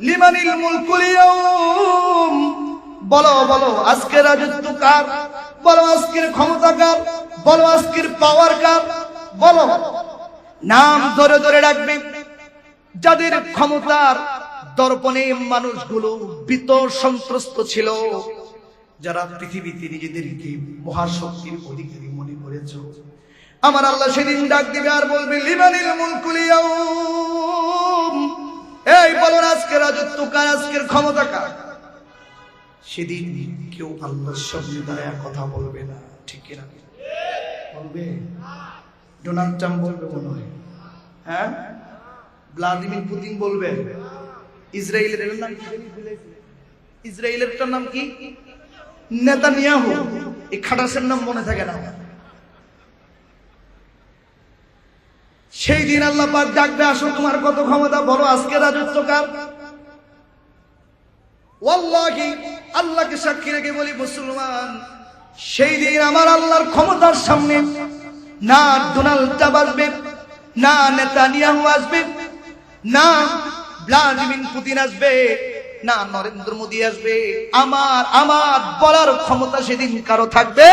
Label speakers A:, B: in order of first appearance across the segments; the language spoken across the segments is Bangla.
A: লিমানিল মুলকুল ইয়াউম, বলো বলো আজকের রাজত্ব কার, বলো আজকের ক্ষমতা কার, বলো আজকের পাওয়ার কার, বলো। নাম ধরে ধরে ডাকবে যাদের ক্ষমতার দর্পণে মানুষগুলো ভীত সন্ত্রস্ত ছিল, যারা পৃথিবীতে নিজেদেরকে মহাশক্তির অধিকারী মনে করেছ, আমার আল্লাহ সেদিন ডাক দিবে আর বলবে লিমানিল মুলকুল ইয়াউম, এই বলো আজকের রাজত্ব কার, আজকের ক্ষমতা কার। সেদিন কেউ আল্লাহর সামনে দাঁড়ায় কথা বলবে না, ঠিক কিনা বলবে? ডোনাল্ড ট্রাম্প বলবে মনে হয়, হ্যাঁ ভ্লাদিমির পুতিন বলবে, ইসরায়েলের নাম কি, ইসরায়েলের নাম কি, নেতানিয়াহু, এই খাটাসের নাম মনে থাকে না। সেই দিন আল্লাহ পাক ডাকবে আসো তোমার কত ক্ষমতা, বলো আজকে রাজত্ব কার। ওয়াল্লাহি আল্লাহকে সাক্ষী রেখে বলি মুসলমান, সেই দিন আমার আল্লাহর ক্ষমতার সামনে না ডোনাল্ড ট্রাম্প আসবে, না নেতানিয়াহু আসবে, না ভ্লাদিমির পুতিন আসবে, না নরেন্দ্র মোদী আসবে। আমার বলার ক্ষমতা সেদিন কারো থাকবে।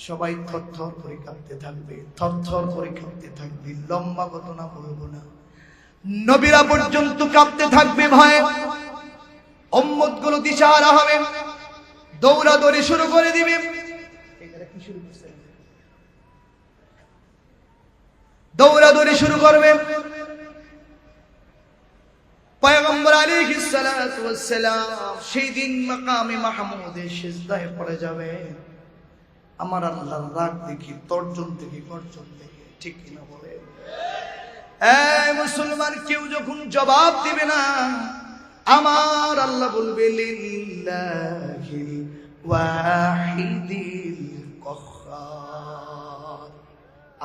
A: সবাই থরথর করে কাঁপতে থাকবে, থরথর করে কাঁপতে থাকবে। লম্বা ঘটনা বলবো না, নবীরা পর্যন্ত কাঁপতে থাকবে ভয়ে। উম্মত গুলো দিশাহারা হবে, দৌড়াদৌড়ি শুরু করে দিবে। দৌড়াদৌড়ি শুরু করবে। পয়গম্বর আলাইহিস সালাতু ওয়াস সালাম সেই দিন মাকামে মাহমুদে সিজদায় পড়ে যাবে। আমার আল্লাহর রাগ দেখি তর্জন থেকে গর্জন থেকে, ঠিক কিনা বলে? এই মুসলমান, কেউ যখন জবাব দিবে না, আমার আল্লাহ বলবে লিল্লাহিল ওয়াহিদিল কাহ্হার,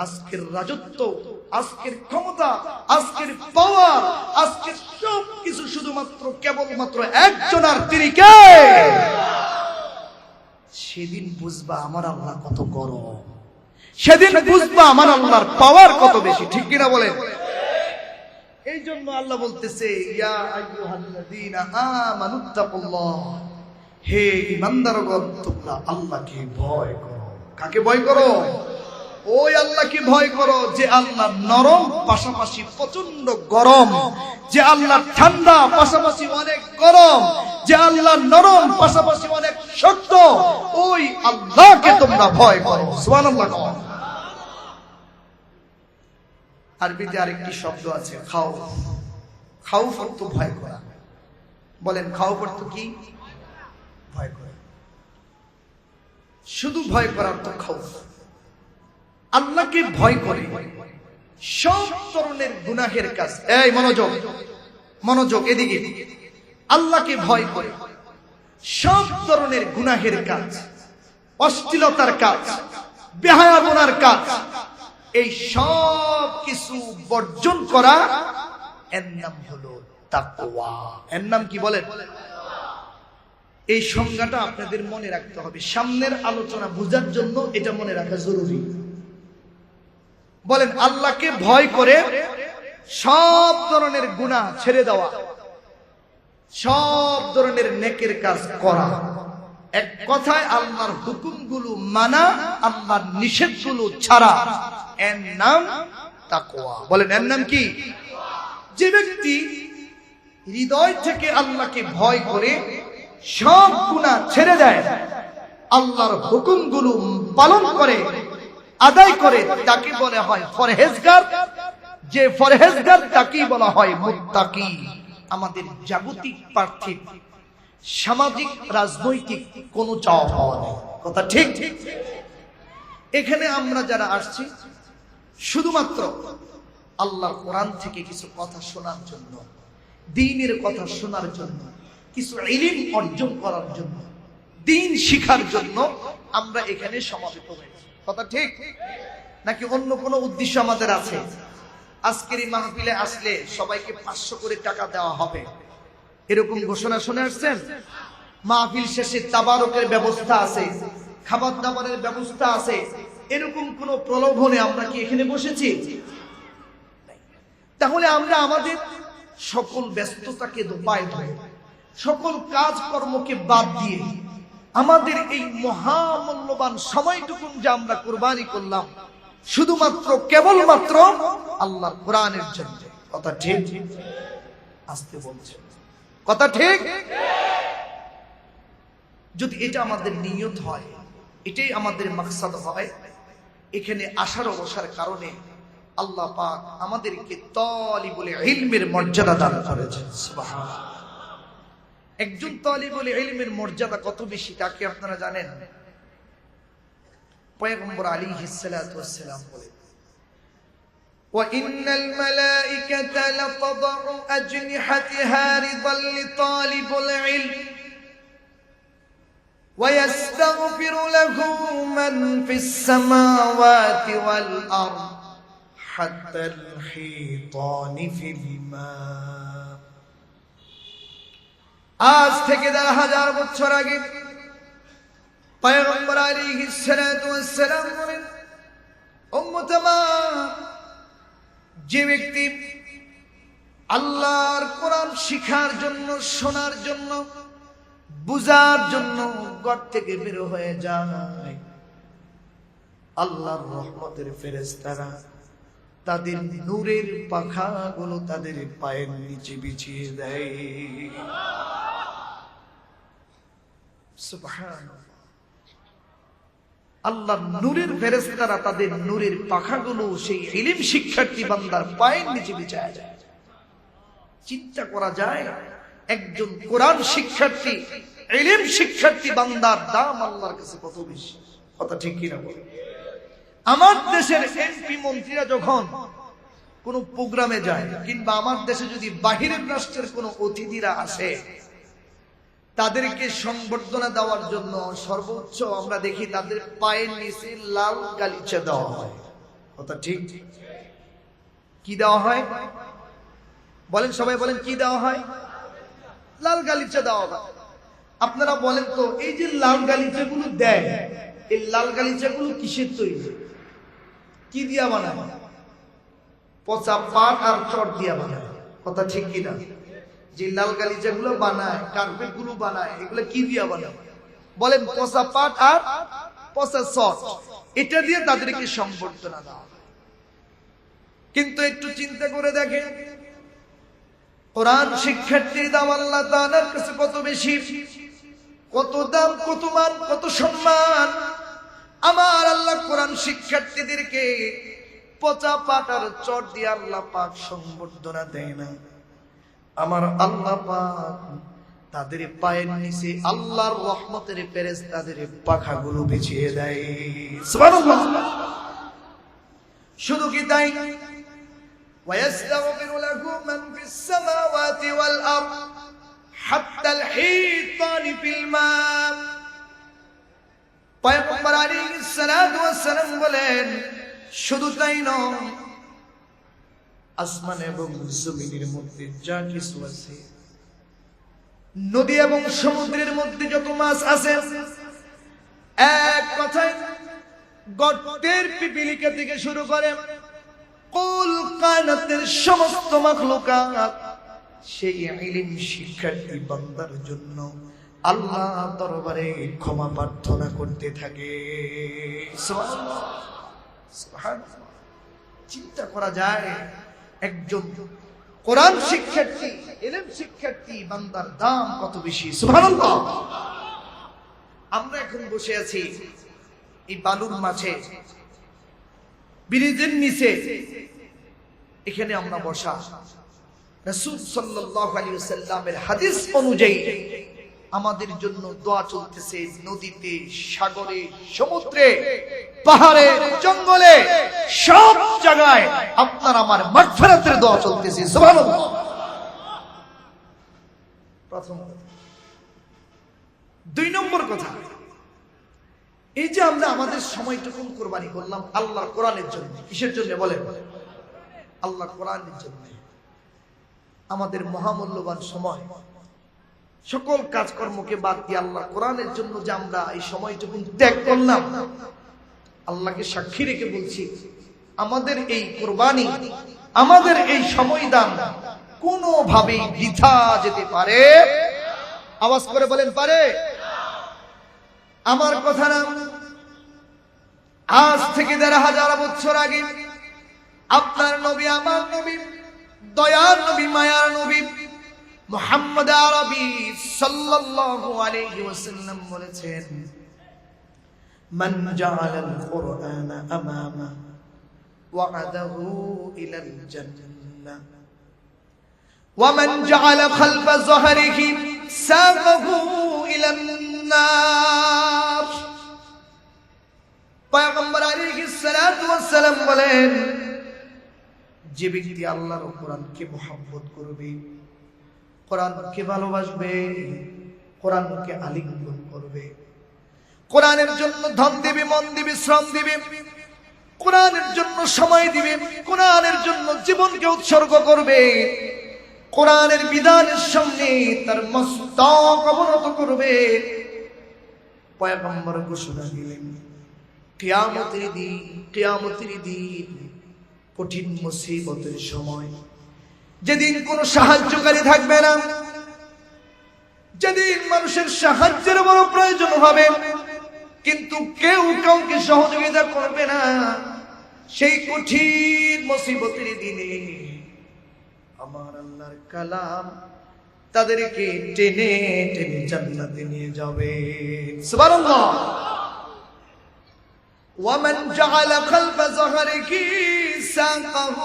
A: আজকের রাজত্ব, আজকের ক্ষমতা, আজকের পাওয়ার, আজকের সব কিছু শুধুমাত্র কেবলমাত্র একজনের, তিনি কে? সেদিন বুঝবা আমার আল্লাহ কত গরম, সেদিন বুঝবা আমার আল্লাহর পাওয়ার কত বেশি, ঠিক কিনা বলেন? এই জন্য আল্লাহ বলতেছে ইয়া আইয়ুহাল্লাযীনা আমানুত্তাকুল্লাহ, হে ঈমানদারগণ তোমরা আল্লাহকে ভয় করো। কাকে ভয় করো? ওই আল্লাহকে ভয় করো যে আল্লাহ নরম পাশাপাশি প্রচন্ড গরম, যে আল্লাহ ঠান্ডা পাশাপাশি অনেক গরম, যে আল্লাহ নরম পাশাপাশি অনেক শক্ত, ওই আল্লাহকে তোমরা ভয় করো। সুবহানাল্লাহ। আরবিতে আরেকটি শব্দ আছে খাউফ। খাউফ অর্থ ভয় করা। বলেন খাউফ অর্থ কি? ভয় করা। শুধু ভয় করা অর্থ খাউফ। আল্লাহকে ভয় করে সব ধরনের গুনাহের কাজ, এই মনোযোগ মনোযোগ এদিকে, আল্লাহকে ভয় করে সব ধরনের গুনাহের কাজ, অশ্লীলতার কাজ, বেহায়াপনার কাজ, এই সব কিছু বর্জন করা, এর নাম হলো তাকওয়া। এর নাম কি বলেন? এই সংজ্ঞাটা আপনাদের মনে রাখতে হবে, সামনের আলোচনা বোঝার জন্য এটা মনে রাখা জরুরি। বলেন আল্লাহকে ভয় করে সব ধরনের গুনাহ ছেড়ে দেওয়া, সব ধরনের নেকের কাজ করা, এক কথায় আল্লাহর হুকুমগুলো মানা, আল্লাহর নিষেধগুলো ছাড়া, এর নাম তাকওয়া। বলেন এর নাম কি? যে ব্যক্তি হৃদয় থেকে আল্লাহকে ভয় করে সব গুনাহ ছেড়ে দেয়, আল্লাহর হুকুমগুলো পালন করে, আদায় করে, তাকে বলা হয় পরহেজগার। যে পরহেজগার তাকে বলা হয় মুত্তাকি। আমাদের জাগতিক পার্থিব সামাজিক রাজনৈতিক কোনো চাওয়া পাওয়া নেই, কথা ঠিক? এখানে আমরা যারা আসছি শুধুমাত্র আল্লাহর কোরআন থেকে কিছু কথা শোনার জন্য, দ্বীনের কথা শোনার জন্য, কিছু ইলম অর্জন করার জন্য, দ্বীন শিখার জন্য আমরা এখানে সমবেত হয়েছি, কথা ঠিক? নাকি অন্য কোনো উদ্দেশ্য আমাদের আছে? আজকের এই মাহফিলে আসলে সবাইকে 500 করে টাকা দেওয়া হবে, এরকম ঘোষণা শুনে আসছেন? মাহফিল শেষে তাবারকের ব্যবস্থা আছে, খাবার দাবারের ব্যবস্থা আছে, এরকম কোন প্রলোভনে আমরা কি এখানে বসেছি? তাহলে আমরা আমাদের সকল ব্যস্ততাকে দোপায় ধরে, সকল কাজকর্মকে বাদ দিয়ে আমাদের এই মহামূল্যবান সময়টুকুন যে আমরা কুরবানি করলাম শুধুমাত্র কেবলমাত্র আল্লাহর কোরআনের জন্য। কথা ঠিক? আসতে বলছে কথা ঠিক? যদি এটা আমাদের নিয়ত হয়, এটাই আমাদের মাকসাদ হয়, এখানে আসার অবসার কারণে আল্লাহ পাক আমাদেরকে তালিবুল ইলমের মর্যাদা দান করেছেন। সুবহানাল্লাহ। একজন তালিবুল ইলমের মর্যাদা কত বেশি তাকে আপনারা জানেন? পয়গম্বর আলাইহিস সালাতু ওয়াস সালাম বলেন, ওয়া ইন্নাল মালাইকাতা লাতাদউ আজনিহাতিহা রিদাল লিতালিবুল ইলম ওয়া ইয়াস্তাগফিরু লাহু মান ফিস সামাওয়াতি ওয়াল আরদ হাত্তাল হিতানি ফিল মা। আজ থেকে 10,000 বছর আগে পয়গম্বর আলাইহিস সালাতু ওয়াস সালাম বলেন, উম্মত আমার, যে ব্যক্তি আল্লাহর কোরআন শিখার জন্য, শোনার জন্য, বুঝার জন্য ঘর থেকে বের হয়ে যায়, আল্লাহর রহমতের ফেরেশতারা তাদের নূরের পাখাগুলো তাদের পায়ের নিচে বিছিয়ে দেয়। সুবহানাল্লাহ। আল্লাহর নূরের ফেরেশতারা তাদের নূরের পাখাগুলো সেই ইলম শিক্ষার্থী বান্দার পায়ের নিচে বিছায় যায়। চিন্তা করা যায় একজন কোরআন শিক্ষার্থী, ইলম শিক্ষার্থী বান্দার দাম আল্লাহর কাছে কত বেশি। কথা ঠিক কিনা বলে? আমার দেশের এমপি মন্ত্রীরা যখন কোন প্রোগ্রামে যায়, কিংবা আমার দেশে যদি বাহিরের রাষ্ট্রের কোন অতিথিরা আসে, তাদেরকে সংবর্ধনা দেওয়ার জন্য সর্বোচ্চ আমরা দেখি তাদের পায়ের নিচে লাল গালিচা দেওয়া হয়। কথা ঠিক? কি দেওয়া হয় বলেন? সবাই বলেন, কি দেওয়া হয়? লাল গালিচা দেওয়া হয়। আপনারা বলেন তো, এই যে লাল গালিচা গুলো দেয়, এই লাল গালিচা গুলো কিসের তৈরি? কি দিয়া বানায়? পচা পাট আর চট দিয়া বানায়। কথা ঠিক কিনা? যে লাল গালিচা গুলো বানায়, কার্পেট গুলো বানায়, এগুলো কি দিয়া বানায়? বলেন, পচা পাট আর পচা চট, এটা দিয়ে তাদেরকে সংবর্ধনা দেওয়া হয়। কিন্তু একটু চিন্তা করে দেখেন, কোরআন শিক্ষার্থীর দাম আল্লাহ তাআলার কাছে কত বেশি, কত দাম, কত মান, কত সম্মান। আমার আল্লাহ কোরআন শিক্ষার্থীদেরকে পচা পাট আর চট দিয়ে আল্লাহ পাক সংবর্ধনা দেয় না। আমার আল্লাহ পাক তাদের পায়ের নিচে আল্লাহর রহমতের ফেরেশতাদের পাখাগুলো বিছিয়ে দেয়। সুবহানাল্লাহ। শুধু কি তাই? ويستغفر له من في السماوات والأرض حتى الحيطان في الماء। পয়গম্বর আলাইহিস সালাতু ওয়াস সালাম বলেন, শুধু তাই নয়, আসমান এবং জমিনের মধ্যে যা কিছু আছে, নদী এবং সমুদ্রের মধ্যে যত মাছ আছে, এক কথায় গর্তের পিপিলিকা থেকে শুরু করে কুল কায়নাতের সমস্ত মাখলুকাত সেই ইলম শিক্ষার্থী বান্দার জন্য আল্লাহ দরবারে ক্ষমা প্রার্থনা করতে থাকে। সুবহানাল্লাহ, সুবহানাল্লাহ। চিন্তা করা যায় একজন কোরআন শিক্ষার্থী, ইলম শিক্ষার্থী বান্দার দাম কত বেশি। সুবহানাল্লাহ। আমরা এখন বসে আছি এই বালুর মাঝে, ব্রিজের নিচে, এখানে আমরা বসা। রাসূল সাল্লাল্লাহু আলাইহি ওয়াসাল্লামের হাদিস অনুযায়ী আমাদের জন্য দোয়া চলতেছে। নদীতে, সাগরে, সমুদ্রে, পাহাড়ে, জঙ্গলে, সব জায়গায় আপনার আমার মাগফিরাতের দোয়া চলতেছে। সুবহানাল্লাহ। প্রথম কথা। 2 নম্বর কথা, এই যে আমরা আমাদের সময়টুকু কুরবানি করলাম আল্লাহর কোরআনের জন্য। কিসের জন্য বলেন? আল্লাহর কোরআনের জন্য। আমাদের মহামূল্যবান সময়, সকল কাজকর্মকে বাদ দিয়ে আল্লাহর কোরআনের জন্য যে আমরা এই সময়টুকু ত্যাগ করলাম, আল্লাহকে সাক্ষী রেখে বলছি, আমাদের এই কুরবানি, আমাদের এই সময় দান কোনোভাবেই বৃথা যেতে পারে। আওয়াজ করে বলেন পারে? আমার কথা না, আজ থেকে ১৫০০ বছর আগে আপনার নবী, আমার নবী, দয়ার নবী, মায়ার নবী মুহাম্মদ আরবি সাল্লাল্লাহু আলাইহি ওয়াসাল্লাম বলেছেন, মান জাআলাল কুরআনা আমামা ওয়া'আদাহু ইলাল জান্নাহ ওয়া মান জাআলা খালফা যহরিহি সাকাহু ইলান নার। পয়গম্বর আলাইহিস সালাতু ওয়াস সালাম বলেন, যে ব্যক্তি আল্লাহর কোরআনকে মহব্বত করবে, কোরআনকে ভালোবাসবে, কোরআনকে আলিঙ্গন করবে, কোরআনের জন্য ধন দিবে, মন দিবে, শ্রম দিবে, কোরআনের জন্য সময় দিবে, কোরআনের জন্য জীবনকে উৎসর্গ করবে, কোরআনের বিধানের সামনে তার মস্তক অবনত করবে, পয়গম্বর ঘোষণা দিলেন, কিয়ামতের দিন কঠিন মুসিবতের সময়, যেদিন কোনো সাহায্যকারী থাকবে না, যেদিন মানুষের সাহায্যের বড় প্রয়োজন হবে কিন্তু কেউ কাউকে সহযোগিতা করবে না, সেই কঠিন মুসিবতের দিনে আমার আল্লাহর কালাম তাদেরকে টেনে টেনে জান্নাতে নিয়ে যাবে। সুবহানাল্লাহ। ومن جعل خلف ظهره ساقه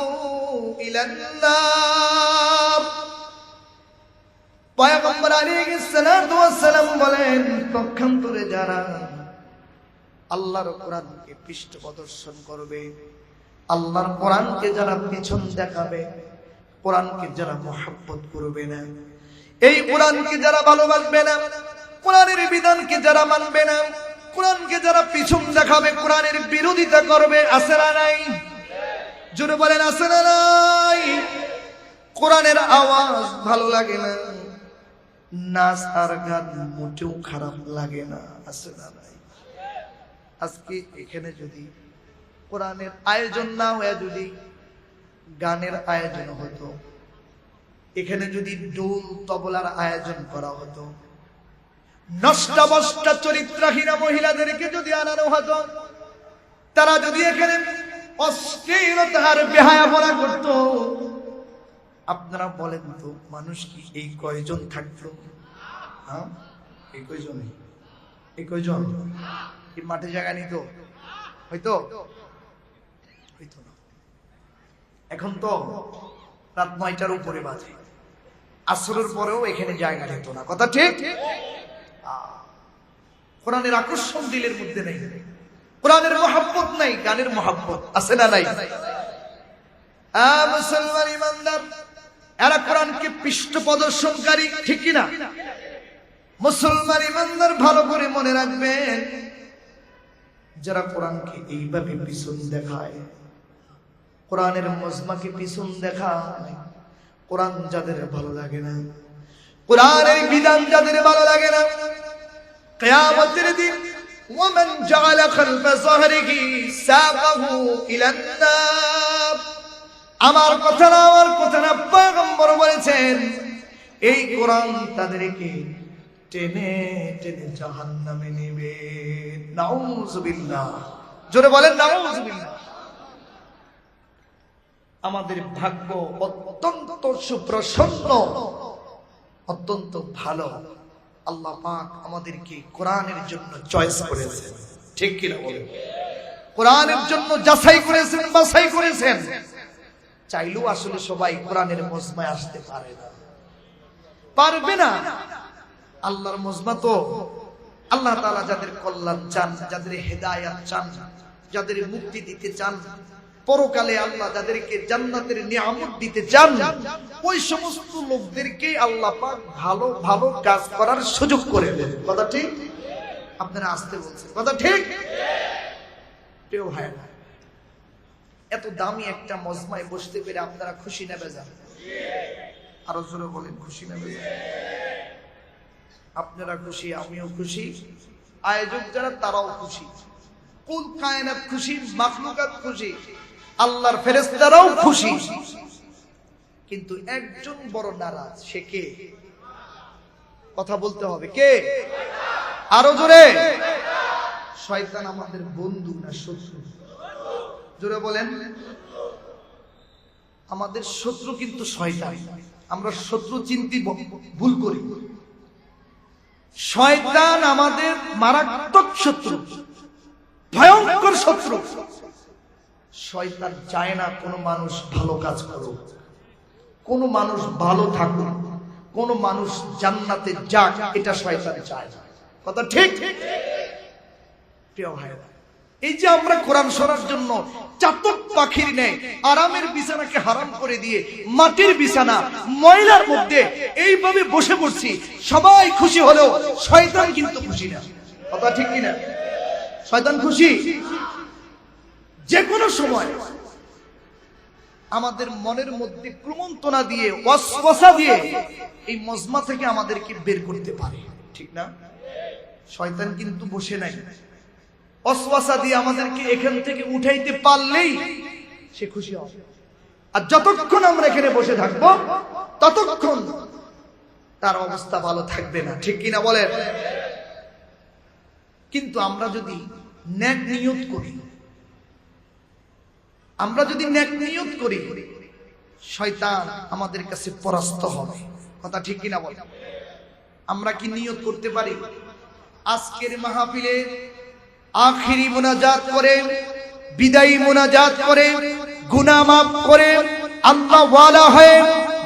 A: إلى النار। পয়গম্বর আলাইহিস সালাতু ওয়াস সালাম বলেন, পক্ষান্তরে যারা আল্লাহর কোরআনকে পৃষ্ঠ প্রদর্শন করবে, আল্লাহর কোরআনকে যারা পিছন দেখাবে, কোরআনকে যারা মহব্বত করবে না, এই কোরআনকে যারা ভালোবাসবে না, কোরআনের বিধানকে যারা মানবে না, কোরআনকে যারা পিছন দেখাবে, কোরআনের বিরোধিতা করবে, আছে না নাই? জোরে বলেন আছে না নাই? কোরআনের আওয়াজ ভালো লাগে না, নাচ আর গান মোটেও খারাপ লাগে না, আছে না নাই? আজকে এখানে যদি কোরআনের আয়োজন না হয়ে যদি গানের আয়োজন হতো, এখানে যদি ডোল তবলার আয়োজন করা হতো, নষ্ট চরিত্রহীনা মহিলাদেরকে যদি আনানো হতো, তারা যদি এখানে অশ্লীলতার বেহায়াপনা করত, আপনারা বলেন তো মানুষ কি এই কয়জন থাকতো? হ্যাঁ, এই কয়জন কি মাঠে জায়গা নিত? হয়তো না। এখন তো রাত ৯টার উপরে বাজে, আসরের পরেও এখানে জায়গা নিত না, কথা ঠিক? কোরআনের আকর্ষণ দিলের মধ্যে নেই, কোরআনের মহব্বত নাই, গানের মহব্বত আছে না নাই? মুসলমান ইমানদার এরা কোরআনকে পৃষ্ঠ প্রদর্শনকারী, ঠিক কিনা? মুসলমান ইমানদার ভালো করে মনে রাখবেন, যারা কোরআনকে এইভাবে পিছন দেখায়, কোরআনের মজমাকে পিছন দেখায়, কোরআন যাদের ভালো লাগে না, কোরআনের বিধান যাদের ভালো লাগে না, কিয়ামতের দিন ওয়ামান জাআলা খালফা যহরিহি সাকাহু ইলান নার। আমার কথা না, পয়গম্বর বলেছেন, এই কোরআন তাদেরকে টেনে টেনে জাহান্নামে নেবে। নাউযুবিল্লাহ। জোরে বলেন নাউযুবিল্লাহ। আমাদের ভাগ্য অত্যন্ত সুপ্রসন্ন, অত্যন্ত ভালো। আল্লাহ পাক আমাদেরকে কোরআনের জন্য চয়েস করেছেন, ঠিক কিনা বলেন? কোরআনের জন্য যাচাই করেছেন, বাছাই করেছেন। চাইলেও আসলে সবাই কোরআনের মজমায় আসতে পারবে না। আল্লাহর মজমা তো আল্লাহ তাআলা যাদের কল্যাণ চান, যাদের হেদায়েত চান, যাদের মুক্তি দিতে চান, পরকালে আল্লাহ যাদেরকে জান্নাতের নিয়ামত দিতে চান, ওই সমস্ত লোকদেরকে আল্লাহ পাক ভালো ভালো কাজ করার সুযোগ করে দেন, কথা ঠিক? আপনারা আসতে বলছেন, কথা ঠিক? কেউ হয় না। এত দামি একটা মজমায় বসতে পেরে আপনারা খুশি না বেজার? আরো জোরে বলেন, খুশি না বেজার? আপনারা খুশি, আমিও খুশি, আয়োজক যারা তারাও খুশি, কুল কায়নাত খুশি, মাখলুকাত খুশি, আল্লাহর ফেরেশতারাও খুশি। কিন্তু একজন বড় নারাজ, সে কে? কথা বলতে হবে, কে? আরো জোরে। শয়তান আমাদের বন্ধু না শত্রু? জোরে বলেন। আমাদের শত্রু কিন্তু শয়তান। আমরা শত্রু চিনতে ভুল করি। শয়তান আমাদের মারাত্মক শত্রু, ভয়ঙ্কর শত্রু। শয়তান চায় না কোনো মানুষ ভালো কাজ করুক, কোনো মানুষ ভালো থাকুক, কোনো মানুষ জান্নাতে যাক, এটা শয়তান চায় না। কথা ঠিক? প্রিয় ভাইরা, এই যে আমরা কোরআন শোনার জন্য চাতক পাখির নেই আরামের বিছানাকে হারাম করে দিয়ে মাটির বিছানা ময়লার মধ্যে এইভাবে বসে পড়ছি, সবাই খুশি হলেও শয়তান কিন্তু খুশি না। কথা ঠিক কিনা? শয়তান খুশি। যে কোনো সময় আমাদের মনের মধ্যে ক্রমন্তনা দিয়ে, ওয়াসওয়াসা দিয়ে এই মজমা থেকে আমাদেরকে বের করতে পারে, ঠিক না? শয়তান কিন্তু বসে নাই, ওয়াসওয়াসা দিয়ে আমাদেরকে এখান থেকে উঠাইতে পারলেই সে খুশি হবে। আর যতক্ষণ আমরা এখানে বসে থাকবো ততক্ষণ তার অবস্থা ভালো থাকবে না, ঠিক কিনা বলেন? কিন্তু আমরা যদি নেক নিয়ত করি, আমরা যদি নেক নিয়ত করি, শয়তান আমাদের কাছে পরাস্ত হবে। কথা ঠিক কিনা বলেন? আমরা কি নিয়ত করতে পারি আজকের মাহফিলে আখিরি মুনাজাত করে, বিদায়ী মুনাজাত করে, গুনাহ মাফ করে, আল্লাহ ওয়ালা হয়ে,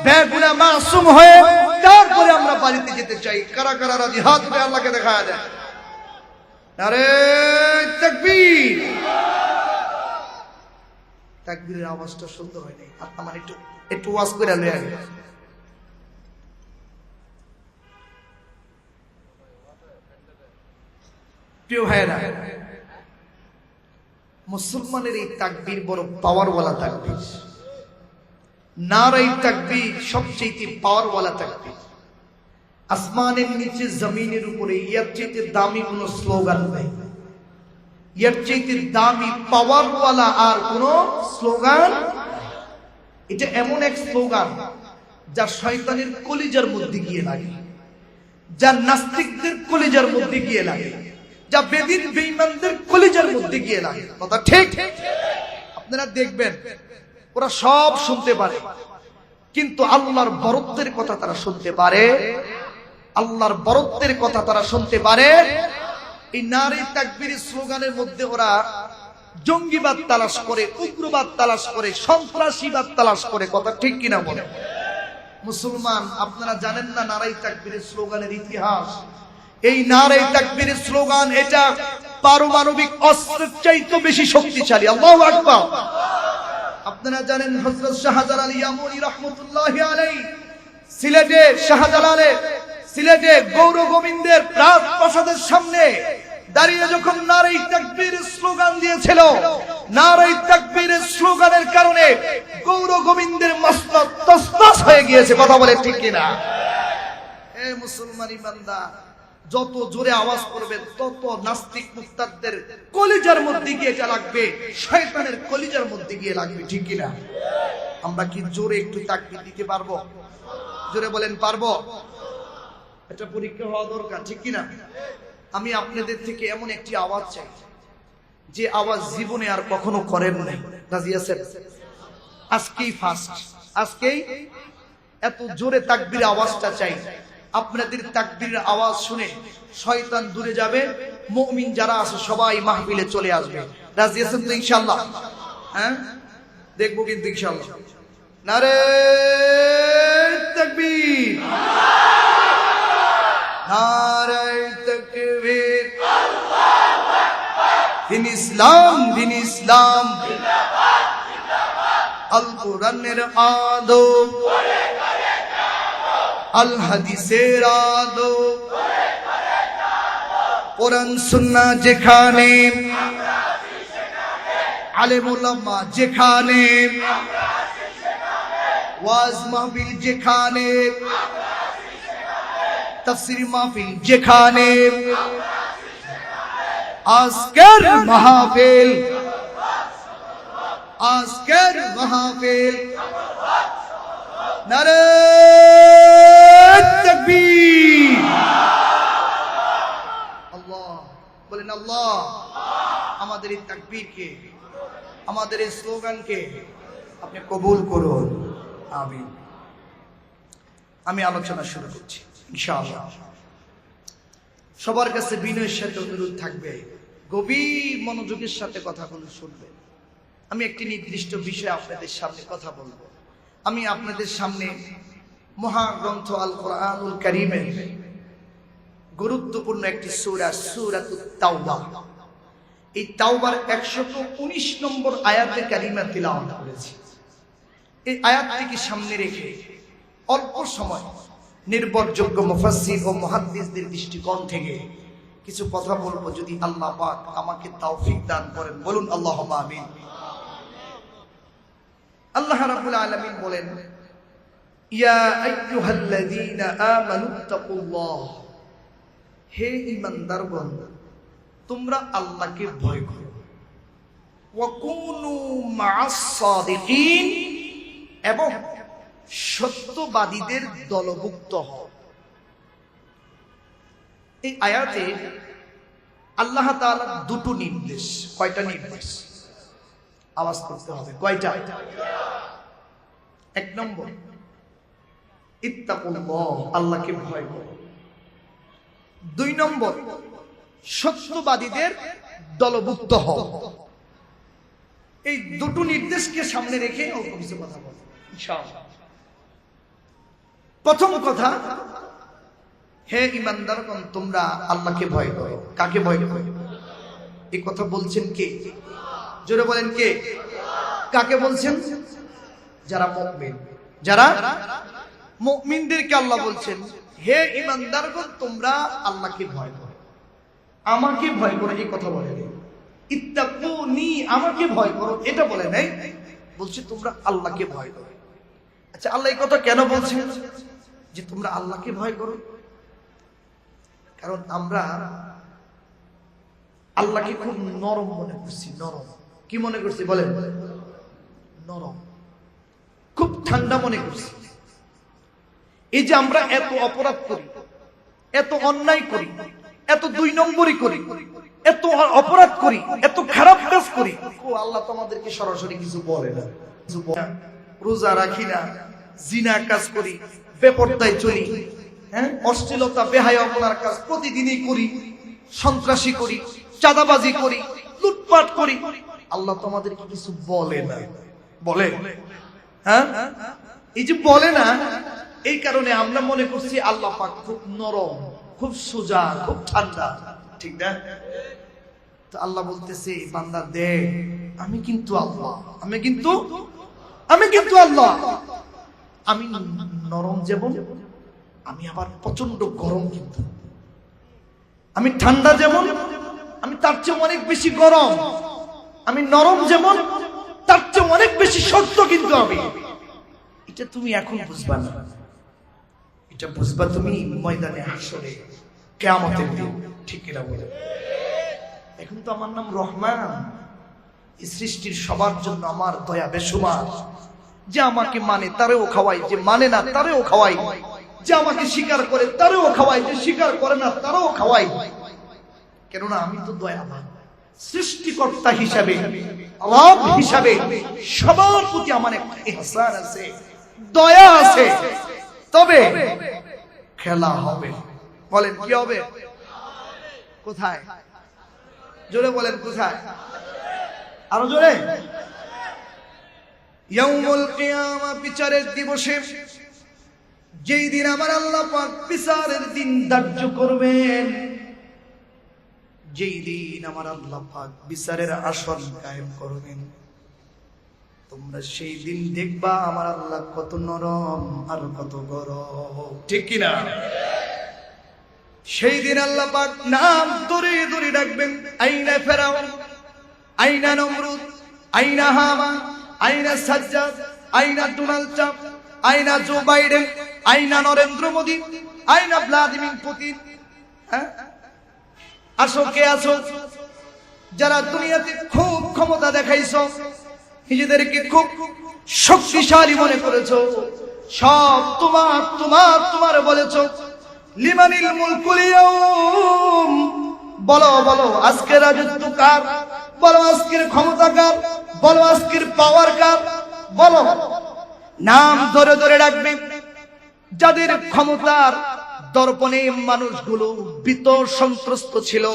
A: বেগুনাহ মাসুম হয়ে তারপরে আমরা বাড়িতে যেতে চাই? কারা কারা রাজি? হাত তুলে আল্লাহকে দেখায়া দেন। নারে তাকবীর। তাকবীরের আওয়াজটা সুন্দর হয় নাই, হাত আমার একটু ওয়াজ করে লয়ে আগে। প্রিয় ভাইরা, মুসলমানের এই তাকবীর বড় পাওয়ারওয়ালা তাকবীর। নারায়ে তাকবীর সবচেয়ে পাওয়ারওয়ালা তাকবীর। আসমানের নিচে জমিনের উপরে এর চাইতে দামি কোন স্লোগান নাই, এর চাইতে দামি পাওয়ারওয়ালা আর কোন স্লোগান। এটা এমন এক স্লোগান যা শয়তানের কলিজার মধ্যে গিয়ে লাগে, যা নাস্তিকদের কলিজার মধ্যে গিয়ে লাগে, যা বেদিন বেঈমানদের কলিজার মধ্যে গিয়ে লাগে। কথা ঠিক? আপনারা দেখবেন ওরা সব শুনতে পারে, কিন্তু আল্লাহর বরত্বের কথা তারা শুনতে পারে। আল্লাহর বরত্বের কথা তারা শুনতে পারে। এই নারায়ে তাকবীরের স্লোগানের মধ্যে ওরা জঙ্গিবাদ তালাশ করে, উগ্রবাদ তালাশ করে, সন্ত্রাসীবাদ তালাশ করে। কথা ঠিক কিনা বলে? মুসলমান, আপনারা জানেন না নারায়ে তাকবীরের স্লোগানের ইতিহাস? এই নারায়ে তাকবীরের স্লোগান এটা পারমাণবিক অস্ত্রের চাইতে বেশি শক্তিশালী। আল্লাহু আকবার। আপনারা জানেন হযরত শাহজালাল ইয়ামুনী রাহমাতুল্লাহি আলাইহি সিলেটে, শাহজালালে সিলেটে গৌর গোবিন্দের প্রাসাদের সামনে দাঁড়িয়ে যখন নারায়ে তাকবীরের স্লোগান দিয়েছিল, নারায়ে তাকবীরের স্লোগানের কারণে গৌর গোবিন্দের মস্তক তসতস হয়ে গিয়েছে। কথা বলে ঠিক কিনা? এ মুসলমান ইমানদার, যত জোরে আওয়াজ করবেন তত নাস্তিক মুরতাদদের কলিজার মধ্যে গিয়ে এটা লাগবে, শয়তানের কলিজার মধ্যে গিয়ে লাগবে, ঠিক কিনা? আমরা কি জোরে একটু তাকবীর দিতে পারবো? জোরে বলেন, পারবো? এটা পরীক্ষা হওয়া দরকার, ঠিক কিনা? আমি আপনাদের থেকে এমন একটি আওয়াজ চাই যে আওয়াজ জীবনে আর কখনো করেন নাই। রাজি আছেন? আজকেই ফার্স্ট, আজকেই এত জোরে তাকবীরের আওয়াজটা চাই। আপনাদের তাকবীরের আওয়াজ শুনে শয়তান দূরে যাবে, মুমিন যারা আছে সবাই মাহফিলে চলে আসবে। রাজি আছেন তো ইনশাআল্লাহ? হ্যাঁ, দেখবো কিন্তু ইনশাআল্লাহ। নারায়ে তাকবীর, নারায়ে তাকবীর। আল্লাহু আকবার। দিন ইসলাম, দিন ইসলাম জিন্দাবাদ, জিন্দাবাদ। আল কোরআনের আলো করে করে যাবো, আল হাদিসের আলো করে করে যাবো। কোরআন সুন্নাহ যেখানে আমরা আছি সেখানে, আলেম ওলামা যেখানে আমরা আছি সেখানে, ওয়াজ মাহফিল যেখানে আমরা আছি সেখানে, তাফসীর মাহফিল যেখানে আমরা আছি সেখানে। আজকের মাহফিল, আজকের মাহফিল নারে তাকবীর। আল্লাহ বলেন আল্লাহ আমাদের এই তাকবীরকে, আমাদের এই স্লোগানকে আপনি কবুল করুন, আমিন। আমি আলোচনা শুরু করছি ইনশাআল্লাহ। সবার কাছে বিনয়ের সাথে অনুরোধ থাকবে, গভীর মনোযোগের সাথে কথাগুলো শুনবে। আমি একটি নির্দিষ্ট বিষয়ে আপনাদের সামনে কথা বলবো। আমি আপনাদের সামনে মহাগ্রন্থ আল কোরআনুল কারীমের গুরুত্বপূর্ণ একটি সূরা, সূরাতুত তাওবা, এই তাওবার 119 নম্বর আয়াতে কারিমা তিলাওয়াত করেছি। এই আয়াতটিকে সামনে রেখে অল্প সময় নির্ভরযোগ্য মুফাসসির ও মুহাদ্দিসদের দৃষ্টিকোণ থেকে কিছু কথা বলবো, যদি আল্লাহ পাক আমাকে তৌফিক দান করেন। বলুন আল্লাহুম্মা আমিন। আল্লাহ রাব্বুল আলামিন বলেন, ইয়া আইয়ুহাল্লাযীনা আমানুত্তাকুল্লাহ, হে ঈমানদারগণ তোমরা আল্লাহকে ভয় করো, ওয়া কুনু মা'আস সাদিকিন, এবং সত্যবাদীদের দলভুক্ত হও। এই আয়াতে আল্লাহ তাআলা দুটো নির্দেশ। কয়টা নির্দেশ? আওয়াজ করতে হবে, কয়টা? এক নম্বর ইত্তাকুল্লাহ, আল্লাহকে ভয় করো। দুই নম্বর সত্যবাদীদের দলভুক্ত হও। এই দুটো নির্দেশকে সামনে রেখে অল্প কিছু কথা বলবো ইনশাআল্লাহ। প্রথম কথা, হে ঈমানদারগণ তোমরা আল্লাহকে ভয় করো। কাকে ভয় করো? এই কথা বলছেন কে? জোরে বলেন কে? কাকে বলছেন? যারা মুমিন, যারা মুমিনদেরকে আল্লাহ বলছেন, হে ঈমানদারগণ তোমরা আল্লাহকে ভয় করো, আমাকে ভয় করো। এই কথা বলে নেই ইত্তাকুনি, আমাকে ভয় করো এটা বলে নাই, বলছে তোমরা আল্লাহকে ভয় করো। আচ্ছা আল্লাহ এই কথা কেন বলছেন যে তোমরা আল্লাহকে ভয় করো? কারণ আমরা আল্লাহকে খুব নরম মনে করছি। নরম কি মনে করছি বলেন? নরম, খুব ঠান্ডা মনে করছি। এই যে আমরা এত অপরাধ করি, এত অন্যায় করি, এত দুই নম্বরই করি, এত অপরাধ করি, এত খারাপ কাজ করি, ও আল্লাহ তো আমাদেরকে সরাসরি কিছু বলে না। রোজা রাখি না, জিনা কাজ করি, বেপরদায় চলি, হ্যাঁ, অশ্লীলতা বেহায়াপনার কাজ প্রতিদিনই করি, সন্ত্রাসী করি, চাঁদাবাজি করি, লুটপাট করি, আল্লাহ তো আমাদেরকে কিছু বলে না। বলে? হ্যাঁ, এই যে বলে না, এই কারণে আমরা মনে করছি আল্লাহ পাক খুব নরম, খুব সোজা, খুব ঠান্ডা। ঠিক না? তো আল্লাহ বলতেছে, বান্দা দেখ আমি কিন্তু আল্লাহ, আমি কিন্তু আল্লাহ, আমি নরম যেমন, আমি আবার প্রচন্ড গরম। কিন্তু আমি ঠান্ডা যেমন, আমি তার চেয়ে অনেক বেশি গরম। আমি নরম যেমন, তার চেয়ে অনেক বেশি শক্ত। কিন্তু আমি এটা তুমি এখন বুঝবা না, এটা বুঝবা তুমি ময়দানে হাসরে, কিয়ামতের দিন। ঠিক কিনা বলে? এখন তো আমার নাম রহমান, এই সৃষ্টির সবার জন্য আমার দয়া বেশুমার। যে আমাকে মানে তারেও খাওয়াই, যে মানে না তারেও খাওয়াই, যে আমাকে স্বীকার করে তারেও খাওয়াই, যে স্বীকার করে না তারেও খাওয়াই। কেননা আমি তো দয়াবান। সৃষ্টিকর্তা হিসাবে, রব হিসাবে সবার প্রতি আমার একটা ইহসান আছে, দয়া আছে। তবে খেলা হবে। বলেন কি হবে? কোথায়? জোরে বলেন কোথায়? আরো জোরে। ইয়াউমুল কিয়ামা, বিচারের দিবসে, যেই দিন আমার আল্লাহ পাক বিচারের দিন ধার্য করবেন, যেই দিন আমার আল্লাহ পাক বিচারের আসন কায়েম করবেন, তোমরা সেই দিন দেখবা আমার আল্লাহ কত নরম আর কত গরম। ঠিক কিনা? সেই দিন আল্লাহ পাক নাম ধরে ধরে ডাকবেন, আইনা ফেরাউন, আইনা নমরুদ, আইনা হামান, আইনা সাজ্জাদ, আইনা ডোনাল্ড ট্রাম্প, আইনা জো বাইডেন, আইনা নরেন্দ্র মোদী, আইনা ভ্লাদিমির পুতিন। আসো, কে আসো? যারা দুনিয়াতে খুব ক্ষমতা দেখাইছো, নিজেদেরকে খুব শক্তিশালী মনে করেছো, সব তোমার তোমার তোমার বলেছো। লিমানিল মুলকুল ইয়াউম, বলো বলো আজকের রাজত্ব কার, বলো আজকের ক্ষমতা কার, বলো আজকের পাওয়ার কার, বলো। নাম ধরে ধরে ডাকবে। যাদের ক্ষমতার দর্পণে মানুষগুলো ভীত সন্ত্রস্ত ছিল,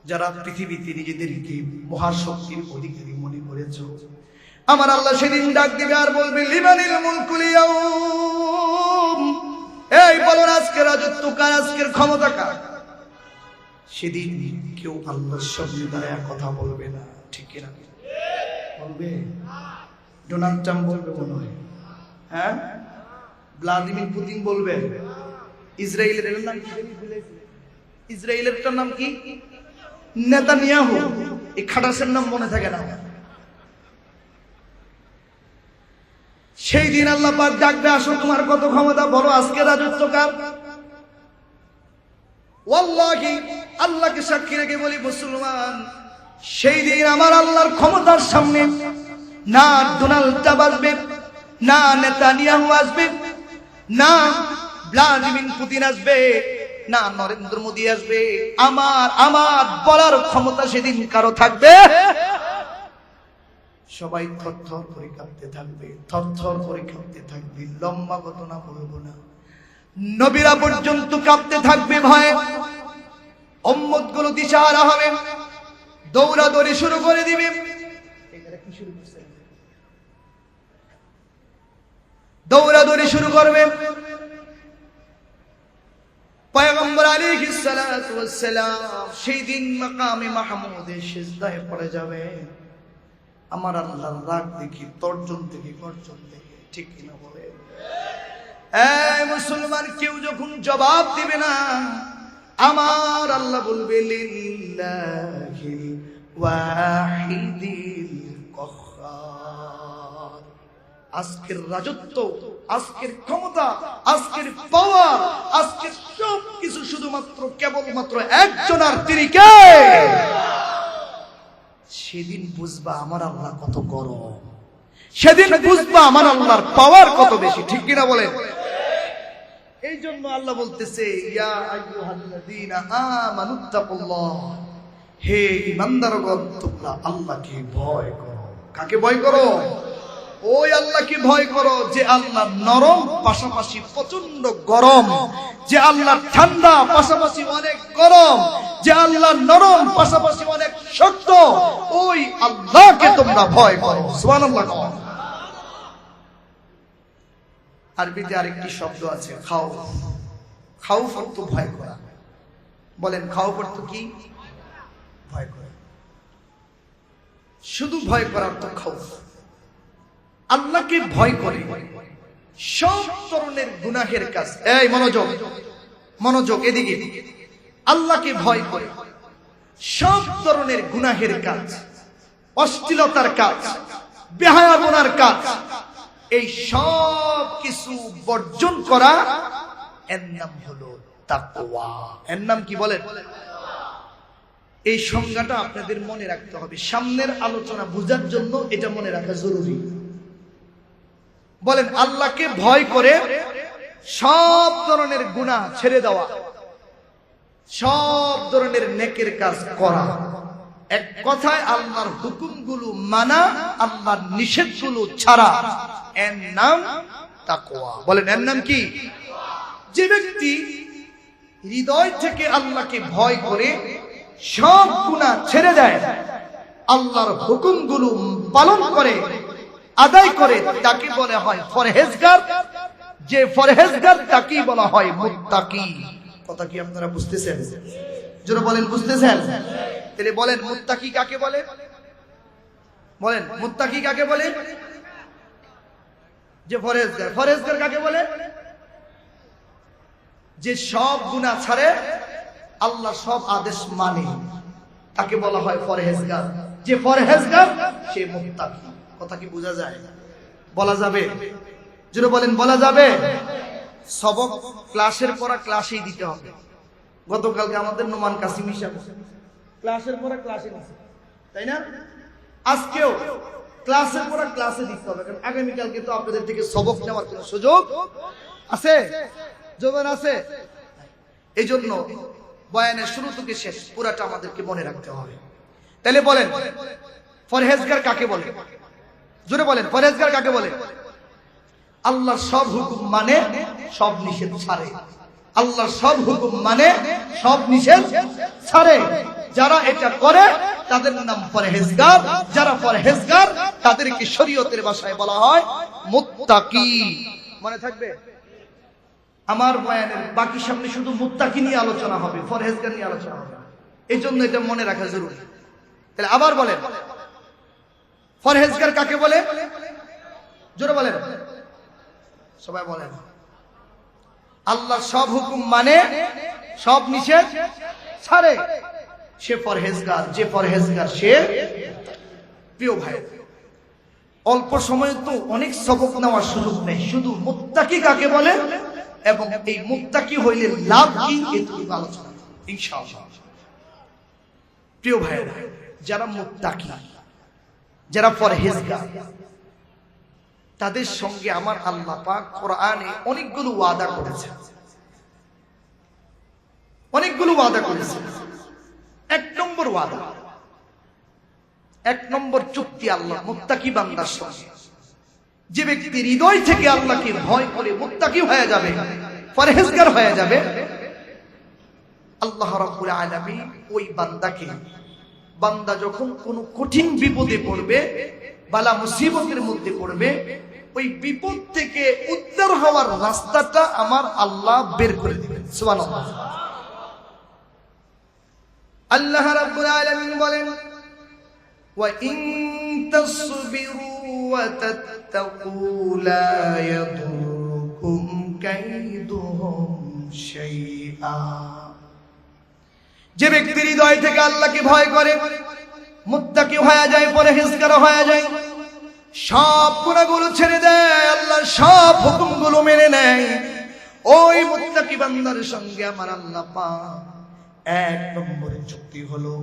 A: যারা পৃথিবীতে নিজেদেরকে মহাশক্তির অধিকারী মনে করেছো, আমার আল্লাহ সেদিন ডাক দিবে আর বলবে লিমানিল মুলকুল ইয়াউম, এই বলো আজকের রাজত্ব কার, আজকের ক্ষমতা কার। সেদিন কেউ আল্লাহর সামনে দাঁড়ায় কথা বলবে না, ঠিক কিনা বলবে? ডোনাল্ড ট্রাম্প বলবে মনে হয়, হ্যাঁ ভ্লাদিমির পুতিন বলবে, ইসরায়েলের নাম কি, ইসরায়েলের নাম কি, নেতানিয়াহু। এই খাটাসের নাম মনে থাকে না। সেই দিন আল্লাহ পাক ডাকবে, আসো তোমার কত ক্ষমতা, বলো আজকে রাজত্ব কার। ওয়াল্লাহি, আল্লাহকে সাক্ষী রেখে বলি মুসলমান, সেই দিন আমার আল্লাহর ক্ষমতার সামনে না ডোনাল্ড ট্রাম্প আসবে, না নেতানিয়াহু আসবে, না ভ্লাদিমির পুতিন আসবে, না নরেন্দ্র মোদী আসবে। আমার আমার বলার ক্ষমতা সেদিন কারো থাকবে। সবাই থরথর করে কাঁপতে থাকবে, থরথর করে কাঁপতে থাকবে। লম্বা ঘটনা বলবো না, নবীরা পর্যন্ত কাঁপতে থাকবে ভয়ে। উম্মত গুলো দিশাহারা হবে, দৌড়াদৌড়ি শুরু করে দিবে। দৌড়াদৌড়ি শুরু করবে। পয়গম্বর আলাইহিস সালাতু ওয়াস সালাম সেই দিন মাকামে মাহমুদে সিজদায় পড়ে যাবে। আমার আল্লাহর রাগ দেখি তর্জন থেকে গর্জন থেকে, ঠিক কিনা বলে? এই মুসলমান, কেউ যখন জবাব দিবে না, আমার আল্লাহ বলবে লিল্লাহিল ওয়াহিদিল কহ্হার। আজকের রাজত্ব, আজকের ক্ষমতা, আজকের পাওয়ার, আজকের সব কিছু শুধুমাত্র কেবলমাত্র একজনের, তিনি কে? সেদিন বুঝবা আমার আল্লাহ কত গরম, সেদিন বুঝবা আমার আল্লাহর পাওয়ার কত বেশি, ঠিক কিনা বলেন? এই জন্য আল্লাহ বলতেছে, ইয়া আইয়ুহাল্লাযীনা আমানুত্তাকুল্লাহ, হে ঈমানদারগণ তোমরা আল্লাহকে ভয় করো। কাকে ভয় করো? ওই আল্লাহকে ভয় করো যে আল্লাহ নরম পাশাপাশি প্রচন্ড গরম, যে আল্লাহ ঠান্ডা পাশাপাশি অনেক গরম, যে আল্লাহ নরম পাশাপাশি অনেক শক্ত, ওই আল্লাহকে তোমরা ভয় করো। সুবহানাল্লাহ। আরবিতে আরেকটি শব্দ আছে খাউফ। খাউফ অর্থ ভয় করা। বলেন খাউফ অর্থ কি? ভয় করা। শুধু ভয় করা অর্থ খাউফ। আল্লাহকে ভয় করে সব ধরনের গুনাহের কাজ, এই মনোযোগ মনোযোগ এদিকে, আল্লাহকে ভয় করে সব ধরনের গুনাহের কাজ, অশ্লীলতার কাজ, বেহায়াপনার কাজ, এই সব কিছু বর্জন করা, এর নাম হলো তাকওয়া। এর নাম কি বলেন? এই সংজ্ঞাটা আপনাদের মনে রাখতে হবে, সামনের আলোচনা বোঝার জন্য এটা মনে রাখা জরুরি। বলেন আল্লাহকে ভয় করে সব ধরনের গুনাহ ছেড়ে দেওয়া, সব ধরনের নেকের কাজ করা, এক কথায় আল্লাহর হুকুমগুলো মানা, আল্লাহর নিষেধগুলো ছাড়া, এর নাম তাকওয়া। বলেন এর নাম কি? যে ব্যক্তি হৃদয় থেকে আল্লাহকে ভয় করে সব গুনাহ ছেড়ে দেয়, আল্লাহর হুকুমগুলো পালন করে, আদায় করে, তাকে বলা হয় পরহেজগার। যে পরহেজগার তাকে বলা হয় মুত্তাকি। কথা কি আপনারা বুঝতেছেন? যারা বলেন বুঝতেছেন? তাহলে বলেন মুত্তাকি কাকে বলে? বলেন মুত্তাকি কাকে বলে? যে পরহেজগার। পরহেজগার কাকে বলে? যে সব গুনাহ ছাড়ে, আল্লাহ সব আদেশ মানে, তাকে বলা হয় পরহেজগার। যে পরহেজগার সে মুত্তাকি। কথা কি বোঝা যায়? বলা যাবে? যারা বলেন বলা যাবে? সবক ক্লাসের পড়া ক্লাসেই দিতে হবে। গতকালকে আমাদের নোমান কাসিম হিসাব ক্লাসের পড়া ক্লাসে আছে, তাই না? আজকেও ক্লাসের পর ক্লাসে দিতে হবে, কারণ আগামীকালকে তো আপনাদের থেকে সবক নেওয়ার কোনো সুযোগ আছে? যোগান আছে? এই জন্য বয়ানের শুরু থেকে শেষ পুরাটা আমাদেরকে মনে রাখতে হবে। তাহলে বলেন পরহেজগার কাকে বলে? জোরে বলেন, পরহেজগার কাকে বলে? আল্লাহ সব হুকুম মানে, সব নিষেধ ছাড়ে। আল্লাহ সব হুকুম মানে, সব নিষেধ ছাড়ে। যারা এটা করে তাদের নাম পরহেজগার। যারা পরহেজগার তাদেরকে শরীয়তের ভাষায় বলা হয় মুত্তাকি। মনে থাকবে? আমার বয়ানের বাকি সামনে শুধু মুত্তাকি নিয়ে আলোচনা হবে, পরহেজগার নিয়ে আলোচনা হবে। এই জন্য এটা মনে রাখা জরুরি। তাহলে আবার বলেন, পরহেজগার কাকে বলে? জোরে বলেন, সবাই বলেন। আল্লাহ সব হুকুম মানে, সব নিষেধ ছাড়ে, সে পরহেজগার। যে পরহেজগার সে। প্রিয় ভাই, অল্প সময়ে তো অনেক সবক নেওয়ার সুযোগ নেই। শুধু মুত্তাকি কাকে বলে এবং এই মুত্তাকি হইলে লাভ কি এটুকু আলোচনা ইনশাআল্লাহ। প্রিয় ভাইরা, যারা মুত্তাকি, যারা পরহেজগার, তাদের সঙ্গে আমার আল্লাহ পাক কোরআনে অনেকগুলো ওয়াদা করেছে, অনেকগুলো ওয়াদা করেছে। এক নম্বর ওয়াদা, এক নম্বর চুক্তি আল্লাহ মুত্তাকি বান্দার সঙ্গে। যে ব্যক্তি হৃদয় থেকে আল্লাহকে ভয় করে মুত্তাকি হয়ে যাবে, পরহেজগার হয়ে যাবে, আল্লাহ রাব্বুল আলামিন ওই বান্দাকে, বান্দা যখন কোনো কঠিন বিপদে পড়বে, বালা মুসিবতের মধ্যে পড়বে, ওই বিপদ থেকে উদ্ধার হওয়ার রাস্তাটা আমার আল্লাহ বের করে দিবেন। সুবহানাল্লাহ। আল্লাহ রাব্বুল আলামিন বলেন, ওয়া ইন তাসবিরু ওয়া তাত্তাকু লা ইয়াদুরকুম কাইদুহুম শাইআ। যে ব্যক্তি হৃদয় থেকে আল্লাহকে ভয় করে, মুত্তাকি হয়ে যায়, পরহেজগার হয়ে যায়, সব গুনাহগুলো ছেড়ে দেয়, আল্লাহর সব হুকুমগুলো মেনে নেয়, ওই মুত্তাকি বান্দার সঙ্গে আমার আল্লাহ পাক এক নম্বরের চুক্তি হলো,